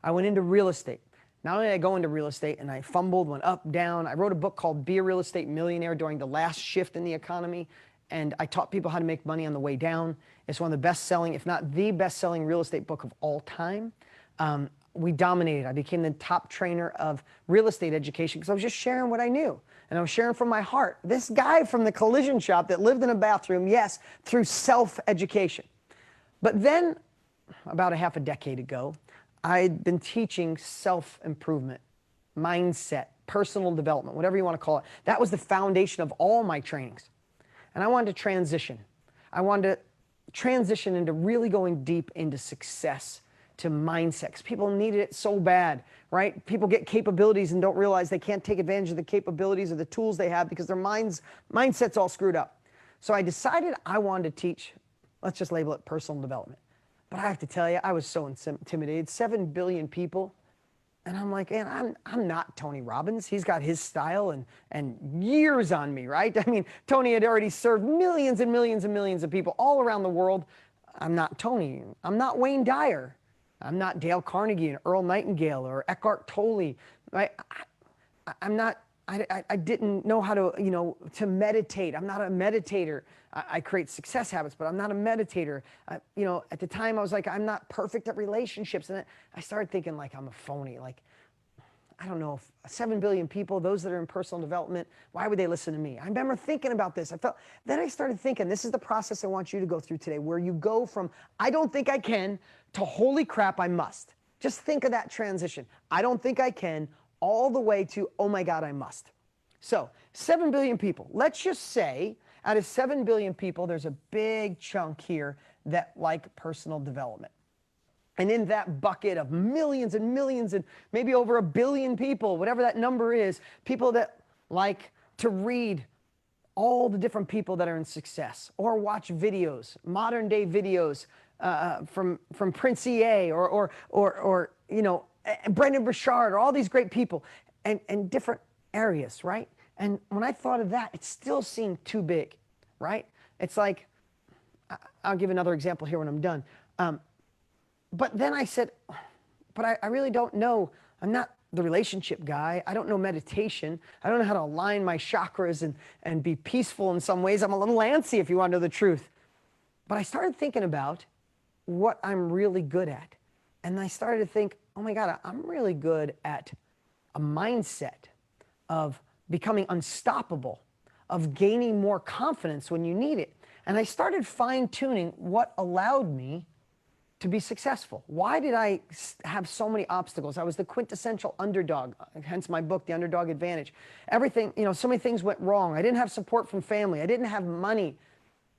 I went into real estate. Not only did I go into real estate and I fumbled, went up, down, I wrote a book called Be a Real Estate Millionaire during the last shift in the economy. And I taught people how to make money on the way down. It's one of the best-selling, if not the best-selling real estate book of all time. We dominated. I became the top trainer of real estate education because I was just sharing what I knew. And I was sharing from my heart. This guy from the collision shop that lived in a bathroom, yes, through self-education. But then, about a half a decade ago, I'd been teaching self-improvement, mindset, personal development, whatever you want to call it. That was the foundation of all my trainings. And I wanted to transition. I wanted to transition into really going deep into success, to mindset, because people needed it so bad, right? People get capabilities and don't realize they can't take advantage of the capabilities or the tools they have because their mindset's all screwed up. So I decided I wanted to teach, let's just label it personal development. But I have to tell you, I was so intimidated. 7 billion people. And I'm like, man, I'm not Tony Robbins. He's got his style and years on me, right? I mean, Tony had already served millions and millions and millions of people all around the world. I'm not Tony. I'm not Wayne Dyer. I'm not Dale Carnegie and Earl Nightingale or Eckhart Tolle. Right? I'm not. I didn't know how to, to meditate. I'm not a meditator. I create success habits, but I'm not a meditator. At the time I was like, I'm not perfect at relationships. And I started thinking like I'm a phony. Like, I don't know, if 7 billion people, those that are in personal development, why would they listen to me? I remember thinking about this. Then I started thinking, this is the process I want you to go through today, where you go from, I don't think I can, to holy crap, I must. Just think of that transition. I don't think I can, all the way to, oh my God, I must. So 7 billion people. Let's just say out of 7 billion people, there's a big chunk here that like personal development. And in that bucket of millions and millions and maybe over 1 billion people, whatever that number is, people that like to read all the different people that are in success or watch videos, modern day videos from Prince EA or Brendan Burchard or all these great people and different areas, right? And when I thought of that, it still seemed too big, right? It's like, I'll give another example here when I'm done. But then I said, but I really don't know. I'm not the relationship guy. I don't know meditation. I don't know how to align my chakras and be peaceful in some ways. I'm a little antsy, if you want to know the truth. But I started thinking about what I'm really good at. And I started to think, oh my God, I'm really good at a mindset of becoming unstoppable, of gaining more confidence when you need it. And I started fine-tuning what allowed me to be successful. Why did I have so many obstacles? I was the quintessential underdog, hence my book, The Underdog Advantage. Everything, so many things went wrong. I didn't have support from family. I didn't have money.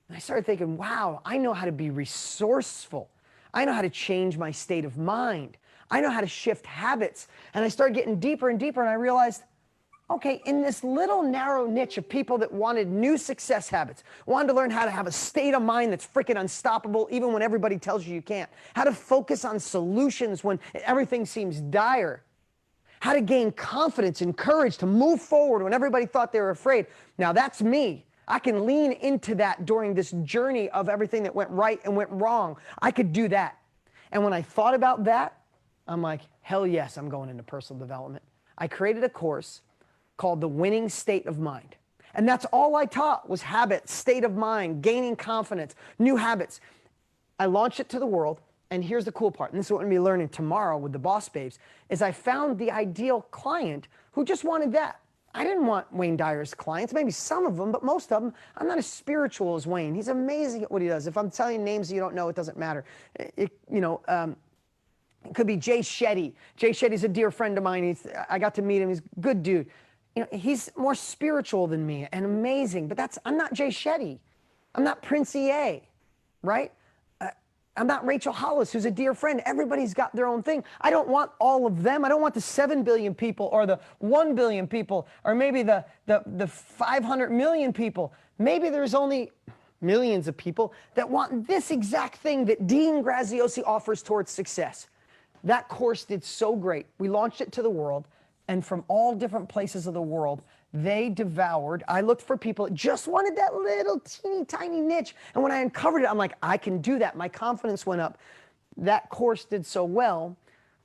And I started thinking, wow, I know how to be resourceful. I know how to change my state of mind. I know how to shift habits. And I started getting deeper and deeper, and I realized, okay, in this little narrow niche of people that wanted new success habits, wanted to learn how to have a state of mind that's freaking unstoppable even when everybody tells you you can't, how to focus on solutions when everything seems dire, how to gain confidence and courage to move forward when everybody thought they were afraid. Now that's me. I can lean into that during this journey of everything that went right and went wrong. I could do that. And when I thought about that, I'm like, hell yes, I'm going into personal development. I created a course called The Winning State of Mind. And that's all I taught was habits, state of mind, gaining confidence, new habits. I launched it to the world, and here's the cool part, and this is what we're going to be learning tomorrow with the Boss Babes, is I found the ideal client who just wanted that. I didn't want Wayne Dyer's clients, maybe some of them, but most of them. I'm not as spiritual as Wayne. He's amazing at what he does. If I'm telling you names you don't know, it doesn't matter. It could be Jay Shetty. Jay Shetty's a dear friend of mine. I got to meet him. He's a good dude. He's more spiritual than me and amazing, but I'm not Jay Shetty. I'm not Prince EA, right? I'm not Rachel Hollis, who's a dear friend. Everybody's got their own thing. I don't want all of them. I don't want the 7 billion people or the 1 billion people or maybe the 500 million people. Maybe there's only millions of people that want this exact thing that Dean Graziosi offers towards success. That course did so great. We launched it to the world. And from all different places of the world, they devoured. I looked for people that just wanted that little teeny tiny niche. And when I uncovered it, I'm like, I can do that. My confidence went up. That course did so well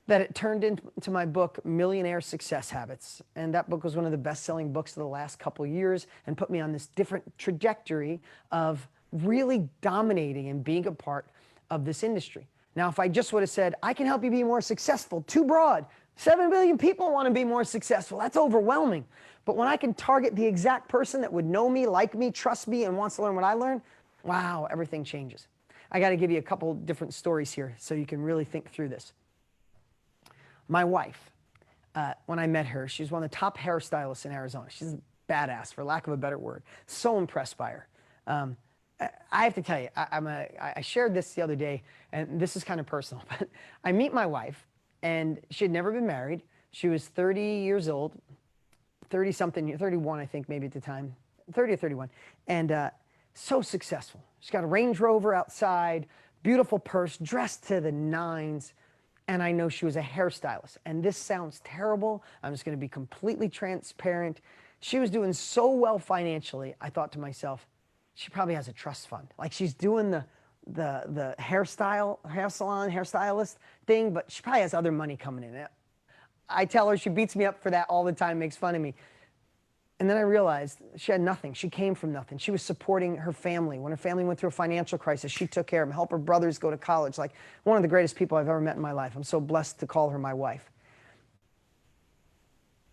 that it turned into my book, Millionaire Success Habits. And that book was one of the best-selling books of the last couple years and put me on this different trajectory of really dominating and being a part of this industry. Now, if I just would have said, I can help you be more successful, too broad. 7 billion people want to be more successful. That's overwhelming. But when I can target the exact person that would know me, like me, trust me, and wants to learn what I learn, wow, everything changes. I got to give you a couple different stories here so you can really think through this. My wife, when I met her, she's one of the top hairstylists in Arizona. She's a badass, for lack of a better word. So impressed by her. I have to tell you, I shared this the other day, and this is kind of personal, but I meet my wife, and she had never been married. She was 30 years old, 30-something, 31, I think, maybe at the time, 30 or 31, and so successful. She's got a Range Rover outside, beautiful purse, dressed to the nines, and I know she was a hairstylist. And this sounds terrible. I'm just going to be completely transparent. She was doing so well financially, I thought to myself, she probably has a trust fund. Like, she's doing the hair salon, hairstylist thing, but she probably has other money coming in. I tell her, she beats me up for that all the time, makes fun of me. And then I realized she had nothing. She came from nothing. She was supporting her family. When her family went through a financial crisis, she took care of them, helped her brothers go to college. Like, one of the greatest people I've ever met in my life. I'm so blessed to call her my wife.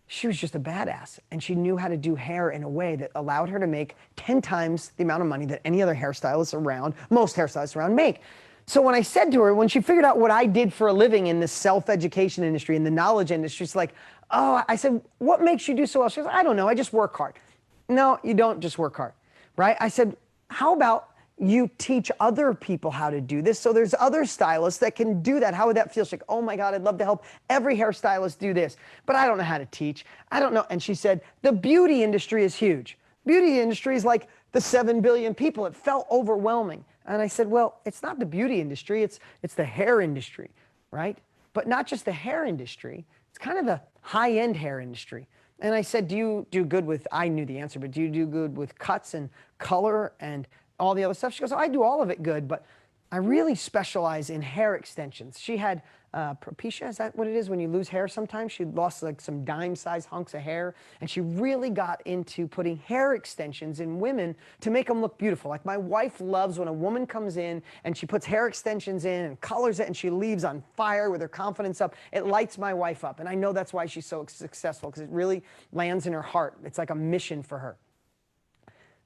She was just a badass, and she knew how to do hair in a way that allowed her to make 10 times the amount of money that any other hairstylist around, most hairstylists around, make. So when I said to her, when she figured out what I did for a living in the self-education industry, in the knowledge industry, she's like, oh, I said, what makes you do so well? She goes, I don't know, I just work hard. No, you don't just work hard, right? I said, how about you teach other people how to do this so there's other stylists that can do that? How would that feel? She's like, oh my God, I'd love to help every hairstylist do this, but I don't know how to teach. I don't know. And she said, the beauty industry is huge. Beauty industry is like the 7 billion people. It felt overwhelming. And I said, well, it's not the beauty industry, it's the hair industry, right? But not just the hair industry, it's kind of the high-end hair industry. And I said, do you do good with, I knew the answer, but do you do good with cuts and color and all the other stuff? She goes, oh, I do all of it good, but I really specialize in hair extensions. She had propecia, is that what it is when you lose hair sometimes? She lost like some dime-sized hunks of hair, and she really got into putting hair extensions in women to make them look beautiful. Like, my wife loves when a woman comes in and she puts hair extensions in and colors it and she leaves on fire with her confidence up. It lights my wife up, and I know that's why she's so successful, because it really lands in her heart. It's like a mission for her.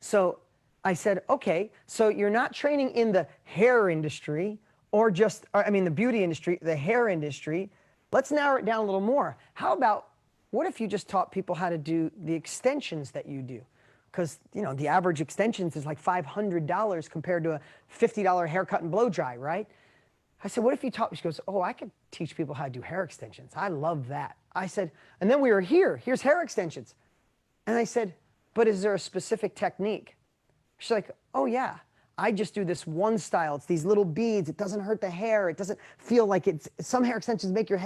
So I said, okay, so you're not training in the hair industry, or just, I mean, the beauty industry, the hair industry. Let's narrow it down a little more. How about, what if you just taught people how to do the extensions that you do? Because, you know, the average extensions is like $500 compared to a $50 haircut and blow dry, right? I said, what if you taught me? She goes, oh, I could teach people how to do hair extensions. I love that. I said, and then we were here. Here's hair extensions. And I said, but is there a specific technique? She's like, oh, yeah. I just do this one style. It's these little beads. It doesn't hurt the hair. It doesn't feel like it's, some hair extensions make your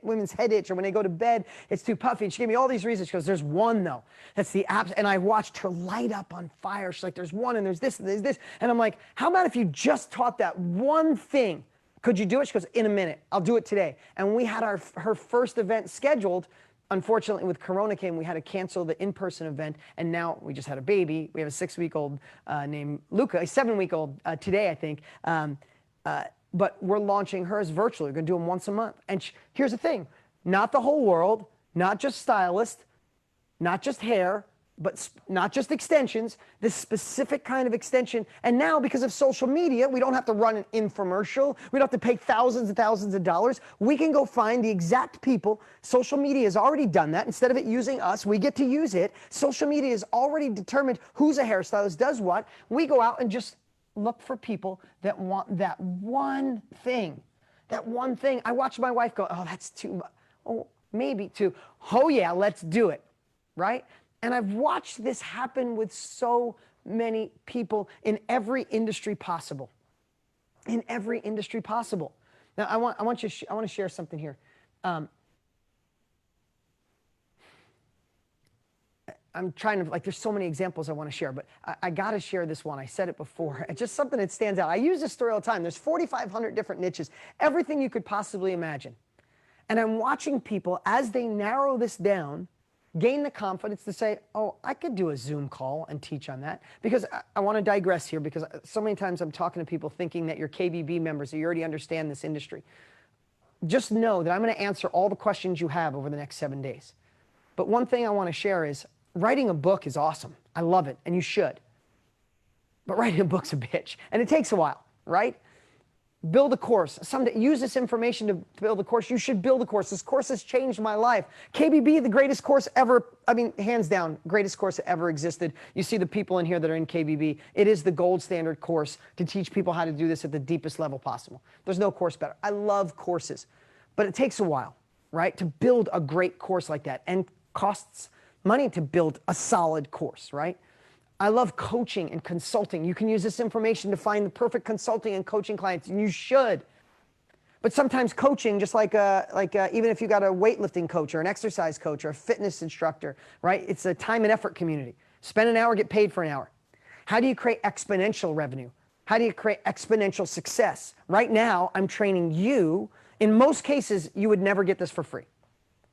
women's head itch, or when they go to bed, it's too puffy. And she gave me all these reasons. She goes, there's one, though. That's the apps. And I watched her light up on fire. She's like, there's one, and there's this, and there's this. And I'm like, how about if you just taught that one thing? Could you do it? She goes, in a minute. I'll do it today. And we had her first event scheduled. Unfortunately, with Corona came, we had to cancel the in-person event, and now we just had a baby. We have a 6-week-old named Luca, a 7-week-old today, I think. But we're launching hers virtually. We're going to do them once a month. And here's the thing. Not the whole world, not just stylists, not just hair, but not just extensions, this specific kind of extension. And now, because of social media, we don't have to run an infomercial. We don't have to pay thousands and thousands of dollars. We can go find the exact people. Social media has already done that. Instead of it using us, we get to use it. Social media has already determined who's a hairstylist, does what. We go out and just look for people that want that one thing. That one thing. I watch my wife go, oh, that's too much. Oh, maybe too. Oh, yeah, let's do it. Right? And I've watched this happen with so many people in every industry possible. In every industry possible. Now, I want to share something here. I'm trying to, like, there's so many examples I want to share, but I got to share this one. I said it before. It's just something that stands out. I use this story all the time. There's 4,500 different niches, everything you could possibly imagine. And I'm watching people as they narrow this down, gain the confidence to say, oh, I could do a Zoom call and teach on that. Because I want to digress here, because so many times I'm talking to people thinking that you're KBB members, that you already understand this industry. Just know that I'm going to answer all the questions you have over the next 7 days. But one thing I want to share is writing a book is awesome. I love it, and you should. But writing a book's a bitch, and it takes a while, right? Build a course. Someday, use this information to build a course. You should build a course. This course has changed my life. KBB, the greatest course ever, I mean, hands down, greatest course that ever existed. You see the people in here that are in KBB. It is the gold standard course to teach people how to do this at the deepest level possible. There's no course better. I love courses, but it takes a while, right, to build a great course like that, and costs money to build a solid course, right? I love coaching and consulting. You can use this information to find the perfect consulting and coaching clients, and you should. But sometimes coaching, just like even if you got a weightlifting coach or an exercise coach or a fitness instructor, right? It's a time and effort community. Spend an hour, get paid for an hour. How do you create exponential revenue? How do you create exponential success? Right now, I'm training you. In most cases, you would never get this for free.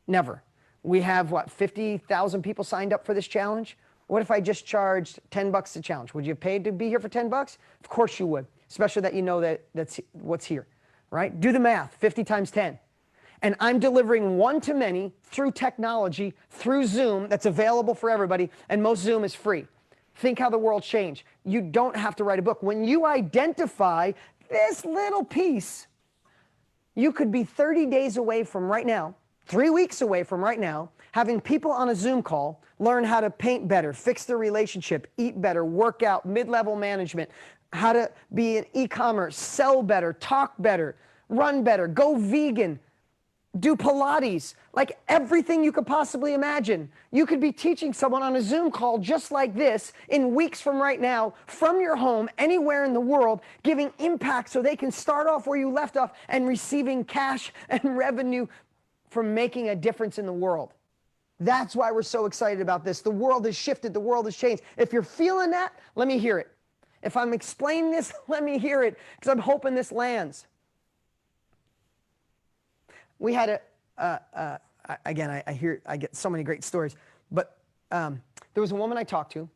Never. We have, what, 50,000 people signed up for this challenge? What if I just charged $10 a challenge? Would you pay to be here for $10? Of course you would, especially that you know that that's what's here, right? Do the math, 50 times 10. And I'm delivering one-to-many through technology, through Zoom, that's available for everybody, and most Zoom is free. Think how the world changed. You don't have to write a book. When you identify this little piece, you could be 30 days away from right now, 3 weeks away from right now, having people on a Zoom call learn how to paint better, fix their relationship, eat better, work out, mid-level management, how to be in e-commerce, sell better, talk better, run better, go vegan, do Pilates, like everything you could possibly imagine. You could be teaching someone on a Zoom call just like this in weeks from right now, from your home, anywhere in the world, giving impact so they can start off where you left off and receiving cash and revenue from making a difference in the world. That's why we're so excited about this. The world has shifted. The world has changed. If you're feeling that, let me hear it. If I'm explaining this, let me hear it, because I'm hoping this lands. We had again, I get so many great stories, but there was a woman I talked to,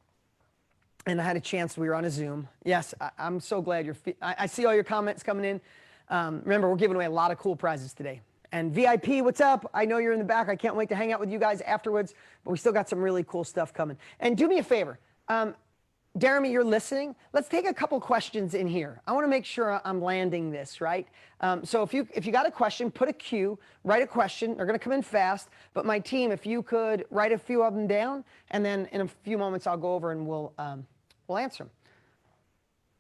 and I had a chance. We were on a Zoom. Yes, I'm so glad I see all your comments coming in. Remember, we're giving away a lot of cool prizes today. And VIP, what's up? I know you're in the back. I can't wait to hang out with you guys afterwards, but we still got some really cool stuff coming. And do me a favor. Jeremy, you're listening. Let's take a couple questions in here. I want to make sure I'm landing this, right? So if you got a question, put a Q, write a question. They're going to come in fast. But my team, if you could write a few of them down, and then in a few moments I'll go over and we'll answer them.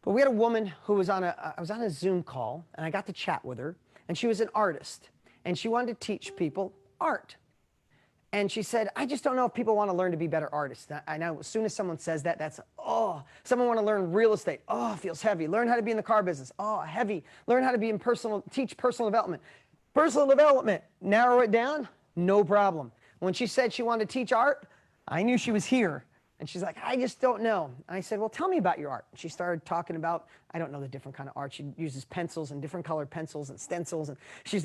But we had a woman who was I was on a Zoom call, and I got to chat with her, and she was an artist. And she wanted to teach people art. And she said, I just don't know if people want to learn to be better artists. I know as soon as someone says that, that's, oh, someone want to learn real estate. Oh, it feels heavy. Learn how to be in the car business. Oh, heavy. Learn how to be teach personal development. Personal development, narrow it down, no problem. When she said she wanted to teach art, I knew she was here. And she's like, I just don't know. And I said, well, tell me about your art. And she started talking about, I don't know the different kind of art. She uses pencils and different colored pencils and stencils.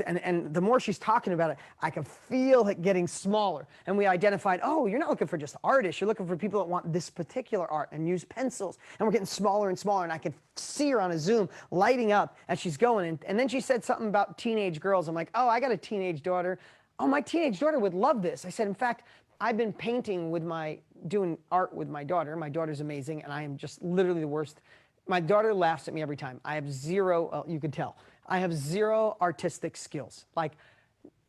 And the more she's talking about it, I can feel it getting smaller. And we identified, oh, you're not looking for just artists. You're looking for people that want this particular art and use pencils. And we're getting smaller and smaller. And I could see her on a Zoom lighting up as she's going. And then she said something about teenage girls. I'm like, oh, I got a teenage daughter. Oh, my teenage daughter would love this. I said, in fact, I've been doing art with my daughter. My daughter's amazing, and I am just literally the worst. My daughter laughs at me every time. I have zero, you can tell, I have zero artistic skills. Like,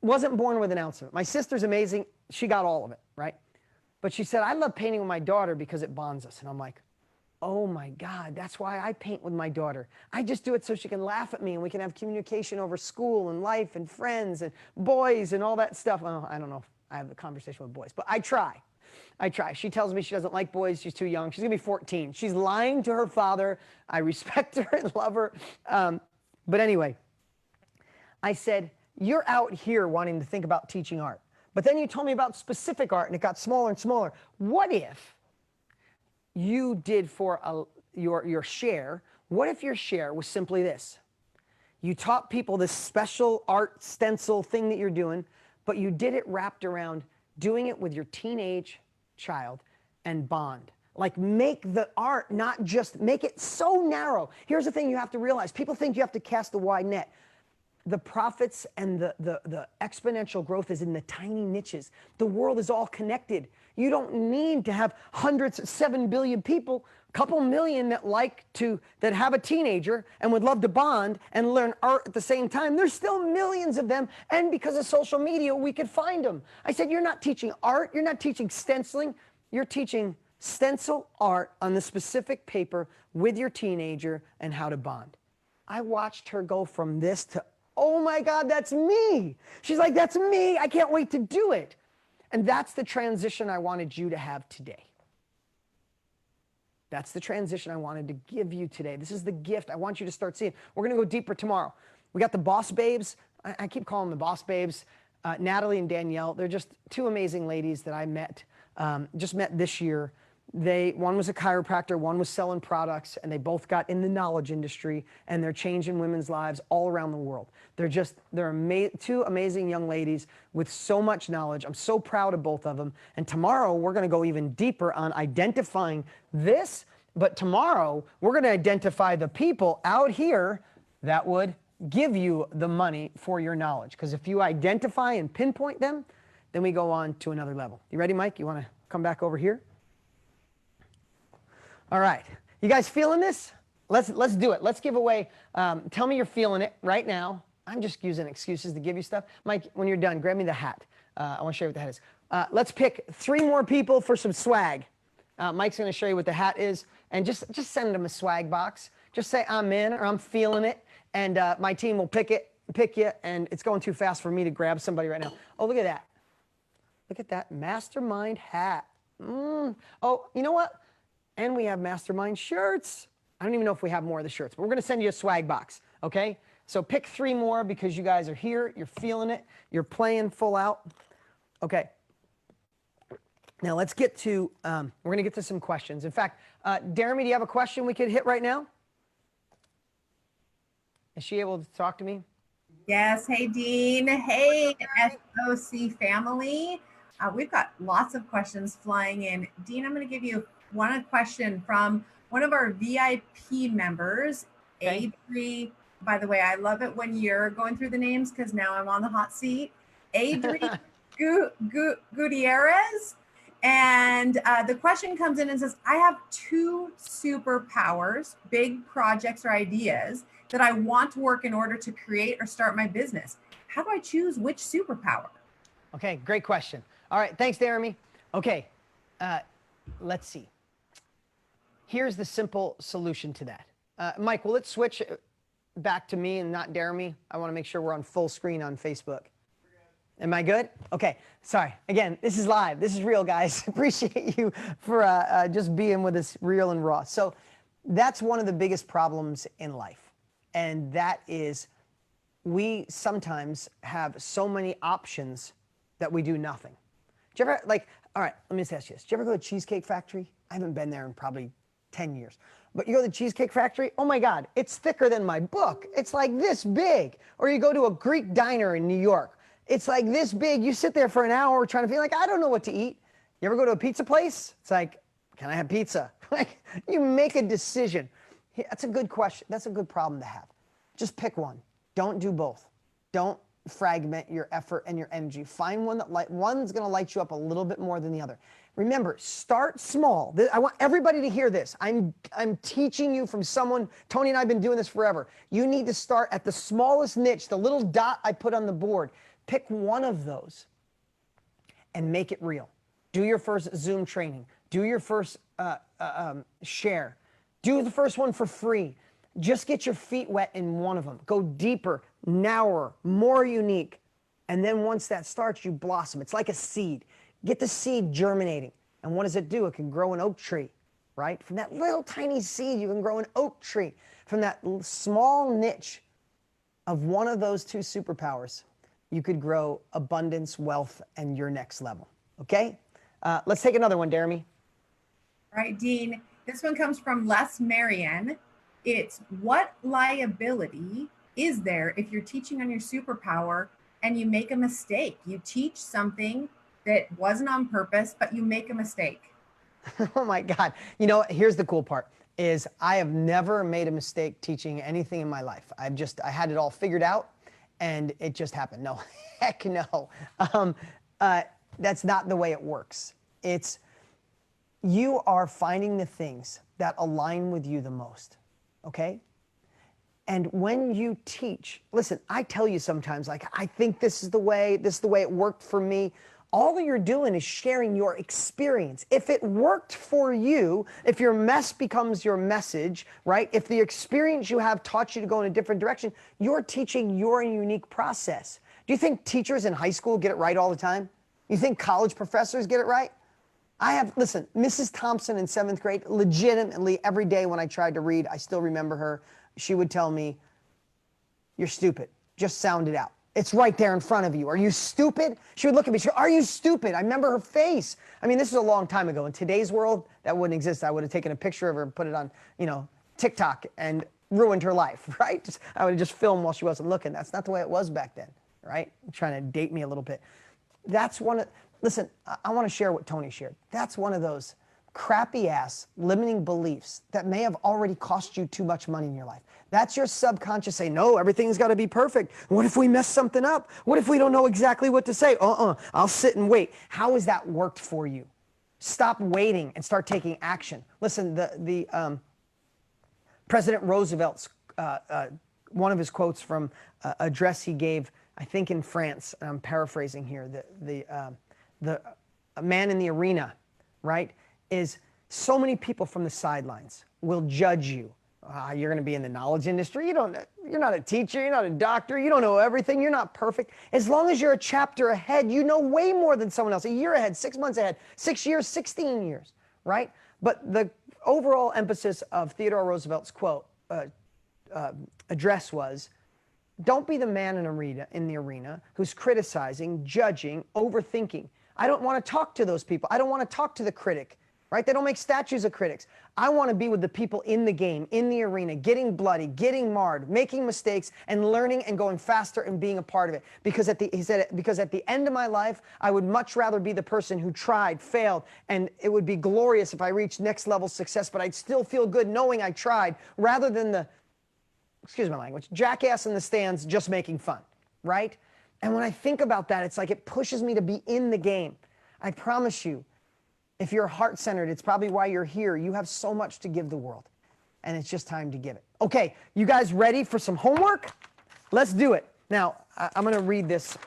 wasn't born with an ounce of it. My sister's amazing. She got all of it, right? But she said, I love painting with my daughter because it bonds us. And I'm like, oh my God, that's why I paint with my daughter. I just do it so she can laugh at me and we can have communication over school and life and friends and boys and all that stuff. Well, I don't know if I have a conversation with boys, but I try. She tells me she doesn't like boys. She's too young. She's going to be 14. She's lying to her father. I respect her and love her. But anyway, I said, you're out here wanting to think about teaching art. But then you told me about specific art, and it got smaller and smaller. What if you did for your share, what if your share was simply this? You taught people this special art stencil thing that you're doing, but you did it wrapped around doing it with your teenage child and bond. Like, make the art, not just make it so narrow. Here's the thing you have to realize. People think you have to cast a wide net. The profits and the exponential growth is in the tiny niches. The world is all connected. You don't need to have hundreds, 7 billion people, a couple million that have a teenager and would love to bond and learn art at the same time. There's still millions of them, and because of social media, we could find them. I said, you're not teaching art, you're not teaching stenciling, you're teaching stencil art on the specific paper with your teenager and how to bond. I watched her go from this to, oh my God, that's me. She's like, that's me. I can't wait to do it. And that's the transition I wanted you to have today. That's the transition I wanted to give you today. This is the gift I want you to start seeing. We're going to go deeper tomorrow. We got the boss babes. I keep calling them the boss babes. Natalie and Danielle. They're just two amazing ladies that I met, just met this year. One was a chiropractor, one was selling products, and they both got in the knowledge industry, and they're changing women's lives all around the world. They're two amazing young ladies with so much knowledge. I'm so proud of both of them. And tomorrow we're going to go even deeper on identifying this, but tomorrow we're going to identify the people out here that would give you the money for your knowledge. Because if you identify and pinpoint them, then we go on to another level. You ready, Mike? You want to come back over here? All right, you guys feeling this? Let's do it. Let's give away, tell me you're feeling it right now. I'm just using excuses to give you stuff. Mike, when you're done, grab me the hat. I want to show you what the hat is. Let's pick 3 more people for some swag. Mike's going to show you what the hat is, and just send them a swag box. Just say I'm in or I'm feeling it, and my team will pick you, and it's going too fast for me to grab somebody right now. Oh, look at that. Look at that mastermind hat. Oh, you know what? And we have mastermind shirts. I don't even know if we have more of the shirts, but we're going to send you a swag box, okay? So pick 3 more because you guys are here. You're feeling it. You're playing full out. Okay. Now let's get to, we're going to get to some questions. In fact, Jeremy, do you have a question we could hit right now? Is she able to talk to me? Yes. Hey, Dean. Hey, SOC family. We've got lots of questions flying in. Dean, I'm going to give you one question from one of our VIP members, okay. Adri. By the way, I love it when you're going through the names because now I'm on the hot seat. Adri Gutierrez. And the question comes in and says, I have 2 superpowers, big projects or ideas that I want to work in order to create or start my business. How do I choose which superpower? Okay, great question. All right, thanks, Jeremy. Okay, let's see. Here's the simple solution to that. Mike, will it switch back to me and not Jeremy? I want to make sure we're on full screen on Facebook. Am I good? Okay, sorry. Again, this is live. This is real, guys. Appreciate you for just being with us real and raw. So that's one of the biggest problems in life. And that is we sometimes have so many options that we do nothing. Do you ever, all right, let me just ask you this. Do you ever go to Cheesecake Factory? I haven't been there in probably 10 years. But you go to the Cheesecake Factory, oh my God, it's thicker than my book. It's like this big. Or you go to a Greek diner in New York. It's like this big. You sit there for an hour trying to feel like, I don't know what to eat. You ever go to a pizza place? It's like, can I have pizza? Like, you make a decision. That's a good question. That's a good problem to have. Just pick one. Don't do both. Don't fragment your effort and your energy. Find one that one's going to light you up a little bit more than the other. Remember, start small. I want everybody to hear this. I'm teaching you from someone, Tony and I have been doing this forever. You need to start at the smallest niche, the little dot I put on the board. Pick one of those and make it real. Do your first Zoom training. Do your first share. Do the first one for free. Just get your feet wet in one of them. Go deeper, narrower, more unique. And then once that starts, you blossom. It's like a seed. Get the seed germinating. And what does it do? It can grow an oak tree, right? From that little tiny seed, you can grow an oak tree. From that small niche of one of those 2 superpowers, you could grow abundance, wealth, and your next level. Okay? Let's take another one, Jeremy. All right, Dean. This one comes from Les Marion. It's what liability is there if you're teaching on your superpower and you make a mistake? You teach something that wasn't on purpose, but you make a mistake. Oh my God. You know, here's the cool part is I have never made a mistake teaching anything in my life. I had it all figured out and it just happened. No, heck no. Um, that's not the way it works. It's you are finding the things that align with you the most. Okay? And when you teach, listen, I tell you sometimes, like, I think this is the way it worked for me. All that you're doing is sharing your experience. If it worked for you, if your mess becomes your message, right? If the experience you have taught you to go in a different direction, you're teaching your unique process. Do you think teachers in high school get it right all the time? You think college professors get it right? Listen, Mrs. Thompson in 7th grade, legitimately every day when I tried to read, I still remember her. She would tell me, "You're stupid. Just sound it out. It's right there in front of you. Are you stupid?" She would look at me. She would, "Are you stupid?" I remember her face. I mean, this is a long time ago. In today's world, that wouldn't exist. I would have taken a picture of her and put it on, TikTok and ruined her life, right? I would have just filmed while she wasn't looking. That's not the way it was back then, right? Trying to date me a little bit. Listen, I want to share what Tony shared. That's one of those crappy ass limiting beliefs that may have already cost you too much money in your life. That's your subconscious saying, no, everything's got to be perfect. What if we mess something up? What if we don't know exactly what to say? I'll sit and wait. How has that worked for you? Stop waiting and start taking action. Listen, the President Roosevelt's, one of his quotes from an address he gave, I think in France, and I'm paraphrasing here, the man in the arena, right, is so many people from the sidelines will judge you. You're going to be in the knowledge industry. You're not a teacher. You're not a doctor. You don't know everything. You're not perfect. As long as you're a chapter ahead, you know way more than someone else. A year ahead, 6 months ahead, 6 years, 16 years, right? But the overall emphasis of Theodore Roosevelt's address was, don't be the man in the arena who's criticizing, judging, overthinking. I don't want to talk to those people. I don't want to talk to the critic, right? They don't make statues of critics. I want to be with the people in the game, in the arena, getting bloody, getting marred, making mistakes, and learning and going faster and being a part of it. Because at the end of my life, I would much rather be the person who tried, failed, and it would be glorious if I reached next level success, but I'd still feel good knowing I tried, rather than the, excuse my language, jackass in the stands just making fun, right? And when I think about that, it's like it pushes me to be in the game. I promise you, if you're heart-centered, it's probably why you're here. You have so much to give the world, and it's just time to give it. Okay, you guys ready for some homework? Let's do it. Now, I'm going to read this.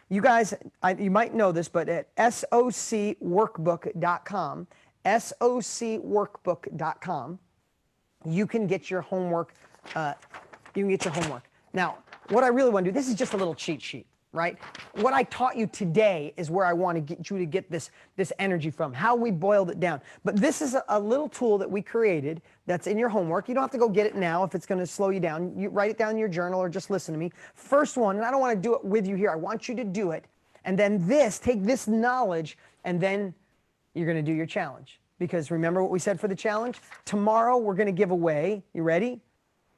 You guys, you might know this, but at socworkbook.com, socworkbook.com, you can get your homework. Now, what I really want to do, this is just a little cheat sheet, right? What I taught you today is where I want to get you to get this energy from, how we boiled it down. But this is a little tool that we created that's in your homework. You don't have to go get it now if it's going to slow you down. You write it down in your journal or just listen to me. First one, and I don't want to do it with you here. I want you to do it. And then take this knowledge, and then you're going to do your challenge. Because remember what we said for the challenge? Tomorrow we're going to give away, you ready?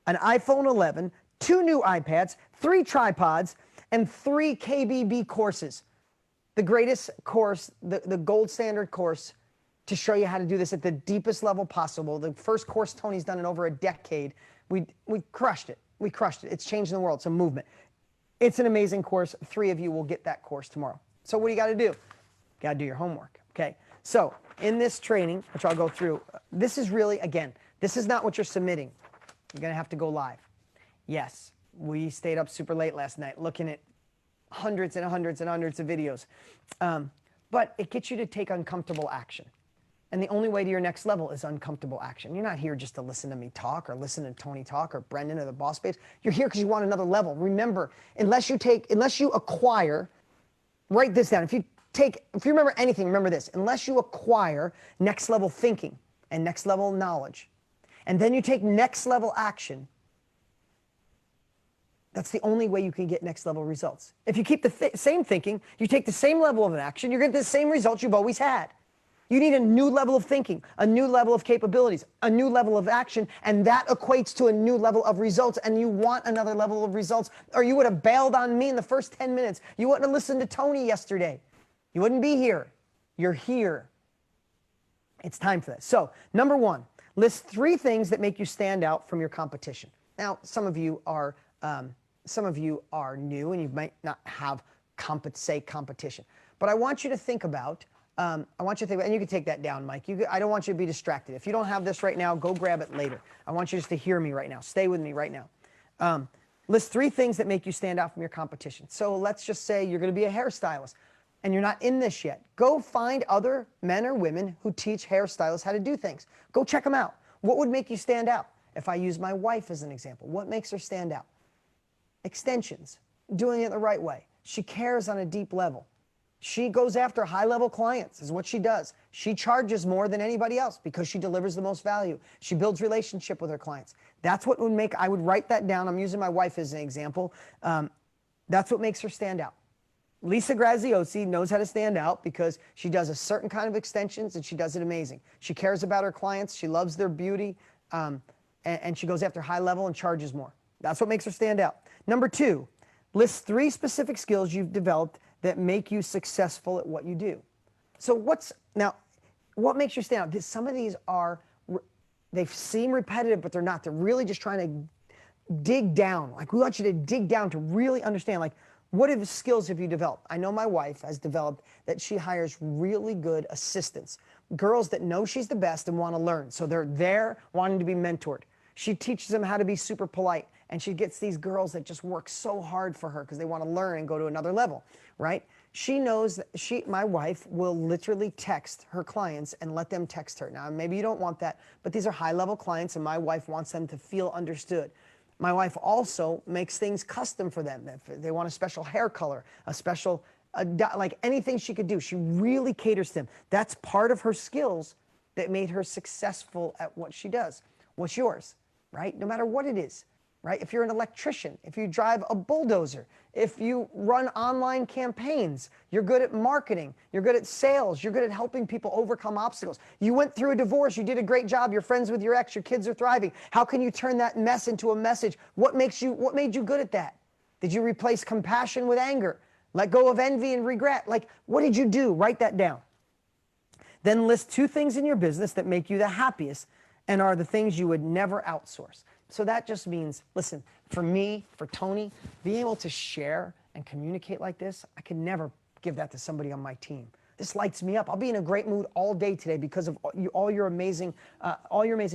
An iPhone 11, 2 new iPads, 3 tripods, and 3 KBB courses. The greatest course, the gold standard course to show you how to do this at the deepest level possible. The first course Tony's done in over a decade. We crushed it. We crushed it. It's changing the world. It's a movement. It's an amazing course. 3 of you will get that course tomorrow. So what do you got to do? Got to do your homework, okay? So in this training, which I'll go through, this is really, again, this is not what you're submitting. You're going to have to go live. Yes, we stayed up super late last night looking at hundreds and hundreds and hundreds of videos. But it gets you to take uncomfortable action. And the only way to your next level is uncomfortable action. You're not here just to listen to me talk or listen to Tony talk or Brendan or the Boss Babes. You're here because you want another level. Remember, unless you acquire, write this down. If you remember anything, remember this. Unless you acquire next level thinking and next level knowledge, and then you take next level action, that's the only way you can get next level results. If you keep the same thinking, you take the same level of an action, you're going to get the same results you've always had. You need a new level of thinking, a new level of capabilities, a new level of action, and that equates to a new level of results, and you want another level of results, or you would have bailed on me in the first 10 minutes. You wouldn't have listened to Tony yesterday. You wouldn't be here. You're here. It's time for this. So, number one, list 3 things that make you stand out from your competition. Now, some of you are new, and you might not have competition, but I want you to think about. And you can take that down, Mike. I don't want you to be distracted. If you don't have this right now, go grab it later. I want you just to hear me right now. Stay with me right now. List 3 things that make you stand out from your competition. So let's just say you're going to be a hairstylist and you're not in this yet. Go find other men or women who teach hairstylists how to do things. Go check them out. What would make you stand out? If I use my wife as an example, what makes her stand out? Extensions, doing it the right way. She cares on a deep level. She goes after high-level clients, is what she does. She charges more than anybody else because she delivers the most value. She builds relationship with her clients. That's what would make, I would write that down. I'm using my wife as an example. That's what makes her stand out. Lisa Graziosi knows how to stand out because she does a certain kind of extensions and she does it amazing. She cares about her clients. She loves their beauty, and she goes after high level and charges more. That's what makes her stand out. Number 2, list 3 specific skills you've developed that make you successful at what you do. So what makes you stand out? Some of these they seem repetitive, but they're not. They're really just trying to dig down. Like, we want you to dig down to really understand, like, what are the skills have you developed? I know my wife has developed that she hires really good assistants, girls that know she's the best and want to learn. So they're there wanting to be mentored. She teaches them how to be super polite, and she gets these girls that just work so hard for her because they want to learn and go to another level, right? She knows that my wife will literally text her clients and let them text her. Now, maybe you don't want that, but these are high-level clients, and my wife wants them to feel understood. My wife also makes things custom for them. If they want a special hair color, like anything she could do, she really caters to them. That's part of her skills that made her successful at what she does. What's yours, right? No matter what it is, right? If you're an electrician, if you drive a bulldozer, if you run online campaigns, you're good at marketing, you're good at sales, you're good at helping people overcome obstacles. You went through a divorce, you did a great job, you're friends with your ex, your kids are thriving. How can you turn that mess into a message? What made you good at that? Did you replace compassion with anger? Let go of envy and regret? Like, what did you do? Write that down. Then list 2 things in your business that make you the happiest and are the things you would never outsource. So that just means, listen, for me, for Tony, being able to share and communicate like this, I could never give that to somebody on my team. This lights me up. I'll be in a great mood all day today because of all your amazing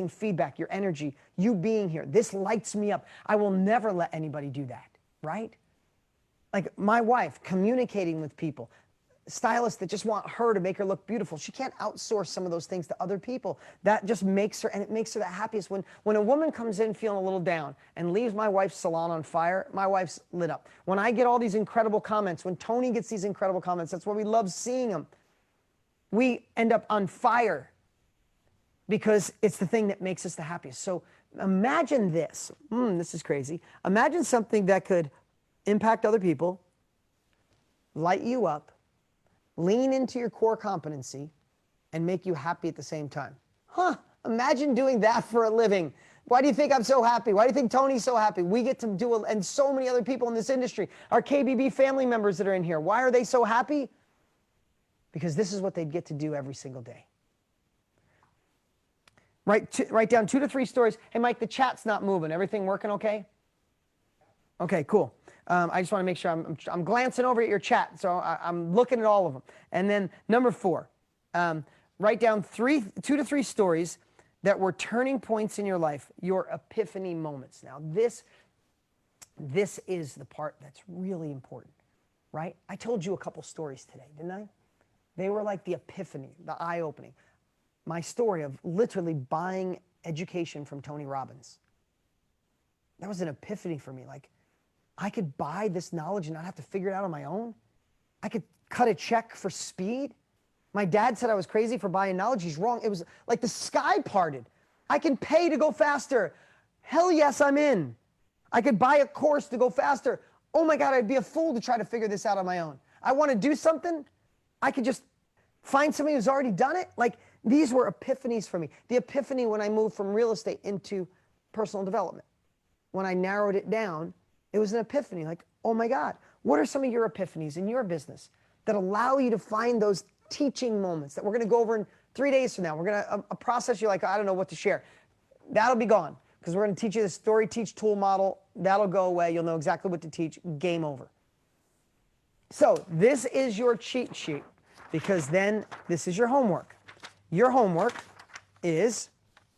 feedback, your energy, you being here. This lights me up. I will never let anybody do that, right? Like my wife, communicating with people, stylists that just want her to make her look beautiful. She can't outsource some of those things to other people. That just makes her, and it makes her the happiest. When a woman comes in feeling a little down and leaves my wife's salon on fire, my wife's lit up. When I get all these incredible comments, when Tony gets these incredible comments, that's why we love seeing them. We end up on fire because it's the thing that makes us the happiest. So imagine this. This is crazy. Imagine something that could impact other people, light you up, lean into your core competency, and make you happy at the same time. Imagine doing that for a living. Why do you think I'm so happy? Why do you think Tony's so happy? We get to do it, and so many other people in this industry, our KBB family members that are in here. Why are they so happy? Because this is what they'd get to do every single day. Write down 2 to 3 stories. Hey, Mike, the chat's not moving. Everything working okay? Okay, cool. I just want to make sure I'm glancing over at your chat, so I'm looking at all of them. And then number 4, write down 2 to 3 stories that were turning points in your life, your epiphany moments. Now, this is the part that's really important, right? I told you a couple stories today, didn't I? They were like the epiphany, the eye-opening. My story of literally buying education from Tony Robbins. That was an epiphany for me. Like, I could buy this knowledge and not have to figure it out on my own. I could cut a check for speed. My dad said I was crazy for buying knowledge. He's wrong. It was like the sky parted. I can pay to go faster. Hell yes, I'm in. I could buy a course to go faster. Oh my God, I'd be a fool to try to figure this out on my own. I want to do something. I could just Find somebody who's already done it. Like, these were epiphanies for me. The epiphany when I moved from real estate into personal development. When I narrowed it down, it was an epiphany. Like, oh my God, what are some of your epiphanies in your business that allow you to find those teaching moments that we're going to go over in 3 days from now? We're going to a process you're like, I don't know what to share. That'll be gone because we're going to teach you the story teach tool model. That'll go away. You'll know exactly what to teach. Game over. So this is your cheat sheet, because then this is your homework. Your homework is,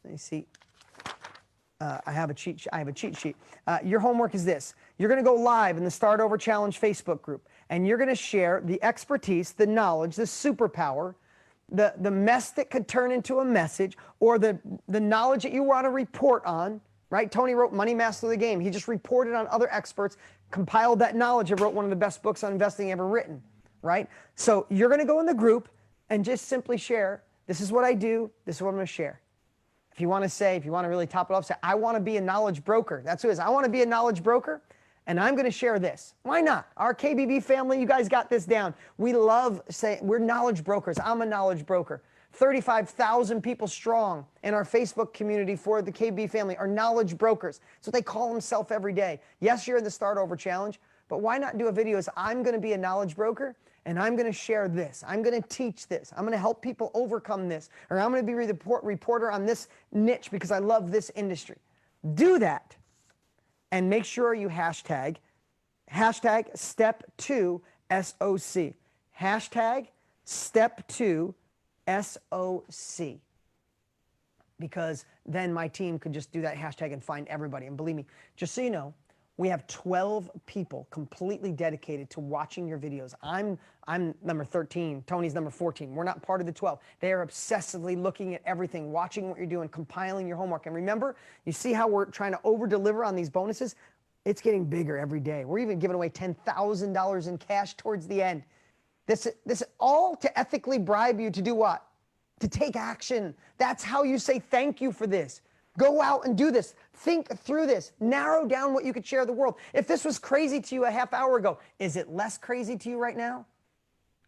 let me see. I have a cheat sheet. Your homework is this. You're going to go live in the Start Over Challenge Facebook group, and you're going to share the expertise, the knowledge, the superpower, the mess that could turn into a message, or the knowledge that you want to report on, right? Tony wrote Money Master the Game. He just reported on other experts, compiled that knowledge, and wrote one of the best books on investing ever written, right? So you're going to go in the group and just simply share, this is what I do, this is what I'm going to share. If you want to really top it off, say, I want to be a knowledge broker. That's who it is. I want to be a knowledge broker, and I'm going to share this. Why not? Our KBB family, you guys got this down. We love saying we're knowledge brokers. I'm a knowledge broker. 35,000 people strong in our Facebook community for the KB family are knowledge brokers. That's what they call themselves every day. Yes, you're in the Start Over Challenge, but why not do a video as I'm going to be a knowledge broker, and I'm going to share this. I'm going to teach this. I'm going to help people overcome this. Or I'm going to be the reporter on this niche because I love this industry. Do that. And make sure you hashtag step 2 SOC. Hashtag step 2 SOC. Because then my team could just do that hashtag and find everybody. And believe me, just so you know, we have 12 people completely dedicated to watching your videos. I'm number 13. Tony's number 14. We're not part of the 12. They are obsessively looking at everything, watching what you're doing, compiling your homework. And remember, you see how we're trying to over-deliver on these bonuses? It's getting bigger every day. We're even giving away $10,000 in cash towards the end. This is all to ethically bribe you to do what? To take action. That's how you say thank you for this. Go out and do this. Think through this. Narrow down what you could share with the world. If this was crazy to you a half hour ago, is it less crazy to you right now?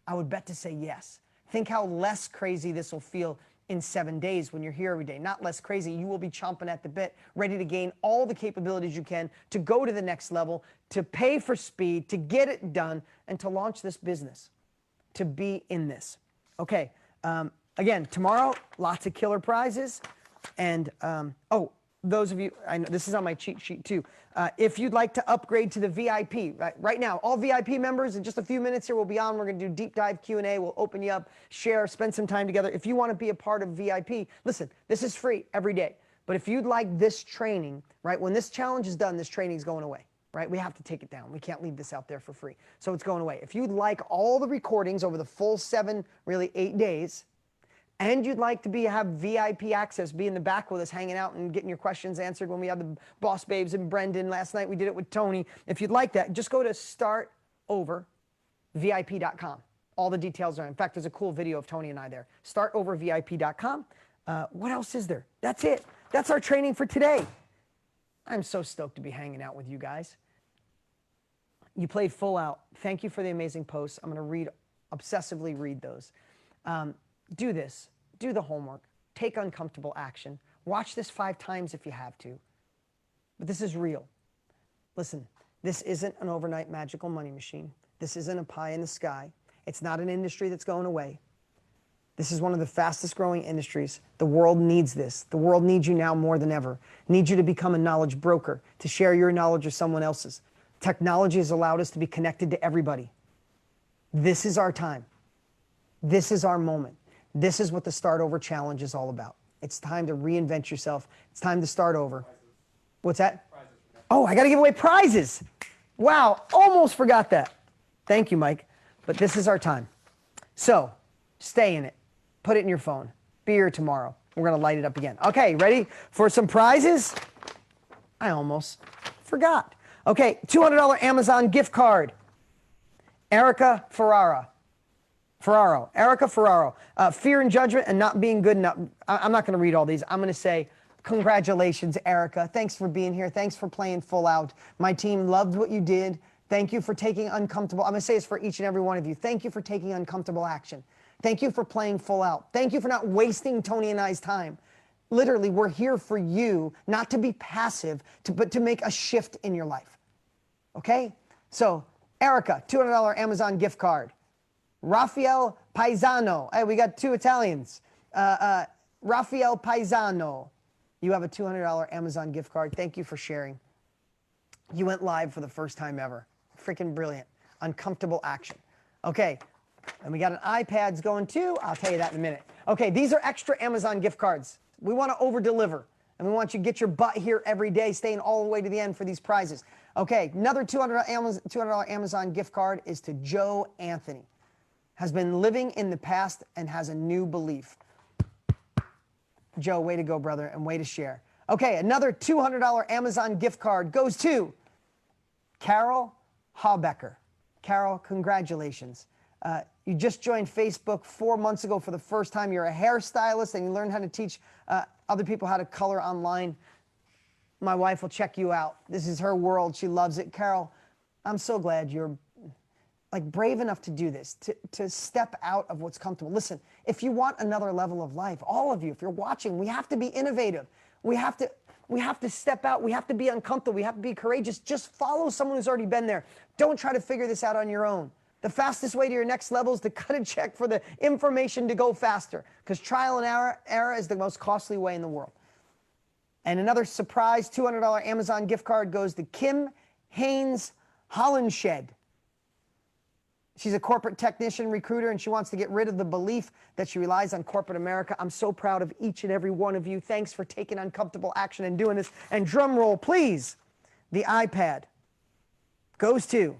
I would bet to say yes. Think how less crazy this will feel in 7 days when you're here every day. Not less crazy. You will be chomping at the bit, ready to gain all the capabilities you can to go to the next level, to pay for speed, to get it done, and to launch this business, to be in this. Okay. Again, tomorrow, lots of killer prizes. And, those of you, I know this is on my cheat sheet too. If you'd like to upgrade to the VIP, right now, all VIP members in just a few minutes here, we'll be on. We're going to do deep dive Q&A. We'll open you up, share, spend some time together. If you want to be a part of VIP, listen, this is free every day. But if you'd like this training, right, when this challenge is done, this training is going away, right? We have to take it down. We can't leave this out there for free. So it's going away. If you'd like all the recordings over the full 7, really 8 days, and you'd like to have VIP access, be in the back with us, hanging out and getting your questions answered when we had the Boss Babes and Brendan. Last night we did it with Tony. If you'd like that, just go to startovervip.com. All the details are. In fact, there's a cool video of Tony and I there. Startovervip.com. What else is there? That's it. That's our training for today. I'm so stoked to be hanging out with you guys. You played full out. Thank you for the amazing posts. I'm going to obsessively read those. Do this. Do the homework. Take uncomfortable action. Watch this 5 times if you have to. But this is real. Listen, this isn't an overnight magical money machine. This isn't a pie in the sky. It's not an industry that's going away. This is one of the fastest growing industries. The world needs this. The world needs you now more than ever. Needs you to become a knowledge broker, to share your knowledge with someone else's. Technology has allowed us to be connected to everybody. This is our time. This is our moment. This is what the Start Over Challenge is all about. It's time to reinvent yourself. It's time to start over. What's that? Oh, I got to give away prizes. Wow, almost forgot that. Thank you, Mike. But this is our time. So stay in it. Put it in your phone. Be here tomorrow. We're going to light it up again. Okay, ready for some prizes? I almost forgot. Okay, $200 Amazon gift card. Erica Ferraro. Fear and judgment and not being good enough. I'm not going to read all these. I'm going to say, congratulations, Erica. Thanks for being here. Thanks for playing full out. My team loved what you did. Thank you for taking uncomfortable. I'm going to say this for each and every one of you. Thank you for taking uncomfortable action. Thank you for playing full out. Thank you for not wasting Tony and I's time. Literally, we're here for you, not to be passive, but to make a shift in your life. Okay? So, Erica, $200 Amazon gift card. Rafael Paisano. Hey, we got 2 Italians. Rafael Paisano. You have a $200 Amazon gift card. Thank you for sharing. You went live for the first time ever. Freaking brilliant. Uncomfortable action. Okay. And we got an iPads going too. I'll tell you that in a minute. Okay, these are extra Amazon gift cards. We want to over-deliver. And we want you to get your butt here every day, staying all the way to the end for these prizes. Okay, another $200 Amazon gift card is to Joe Anthony. Has been living in the past and has a new belief. Joe, way to go, brother, and way to share. Okay, another $200 Amazon gift card goes to Carol Haubecker. Carol, congratulations. You just joined Facebook 4 months ago for the first time. You're a hairstylist and you learned how to teach other people how to color online. My wife will check you out. This is her world. She loves it. Carol, I'm so glad you're like brave enough to do this, to step out of what's comfortable. Listen, if you want another level of life, all of you, if you're watching, we have to be innovative. We have to step out. We have to be uncomfortable. We have to be courageous. Just follow someone who's already been there. Don't try to figure this out on your own. The fastest way to your next level is to cut a check for the information to go faster, because trial and error is the most costly way in the world. And another surprise $200 Amazon gift card goes to Kim Haynes Hollenshed. She's a corporate technician recruiter, and she wants to get rid of the belief that she relies on corporate America. I'm so proud of each and every one of you. Thanks for taking uncomfortable action and doing this. And drum roll, please. The iPad goes to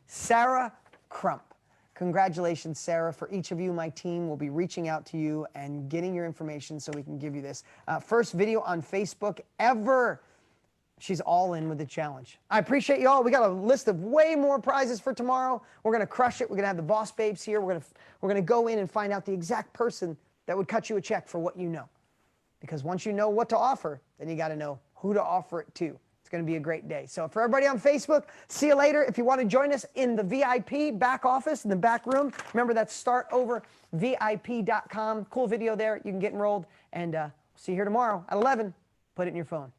Sarah Crump. Congratulations, Sarah. For each of you, my team will be reaching out to you and getting your information so we can give you this. First video on Facebook ever. She's all in with the challenge. I appreciate you all. We got a list of way more prizes for tomorrow. We're going to crush it. We're going to have the boss babes here. We're going to go in and find out the exact person that would cut you a check for what you know. Because once you know what to offer, then you got to know who to offer it to. It's going to be a great day. So for everybody on Facebook, see you later. If you want to join us in the VIP back office, in the back room, remember that's startovervip.com. Cool video there. You can get enrolled. And see you here tomorrow at 11. Put it in your phone.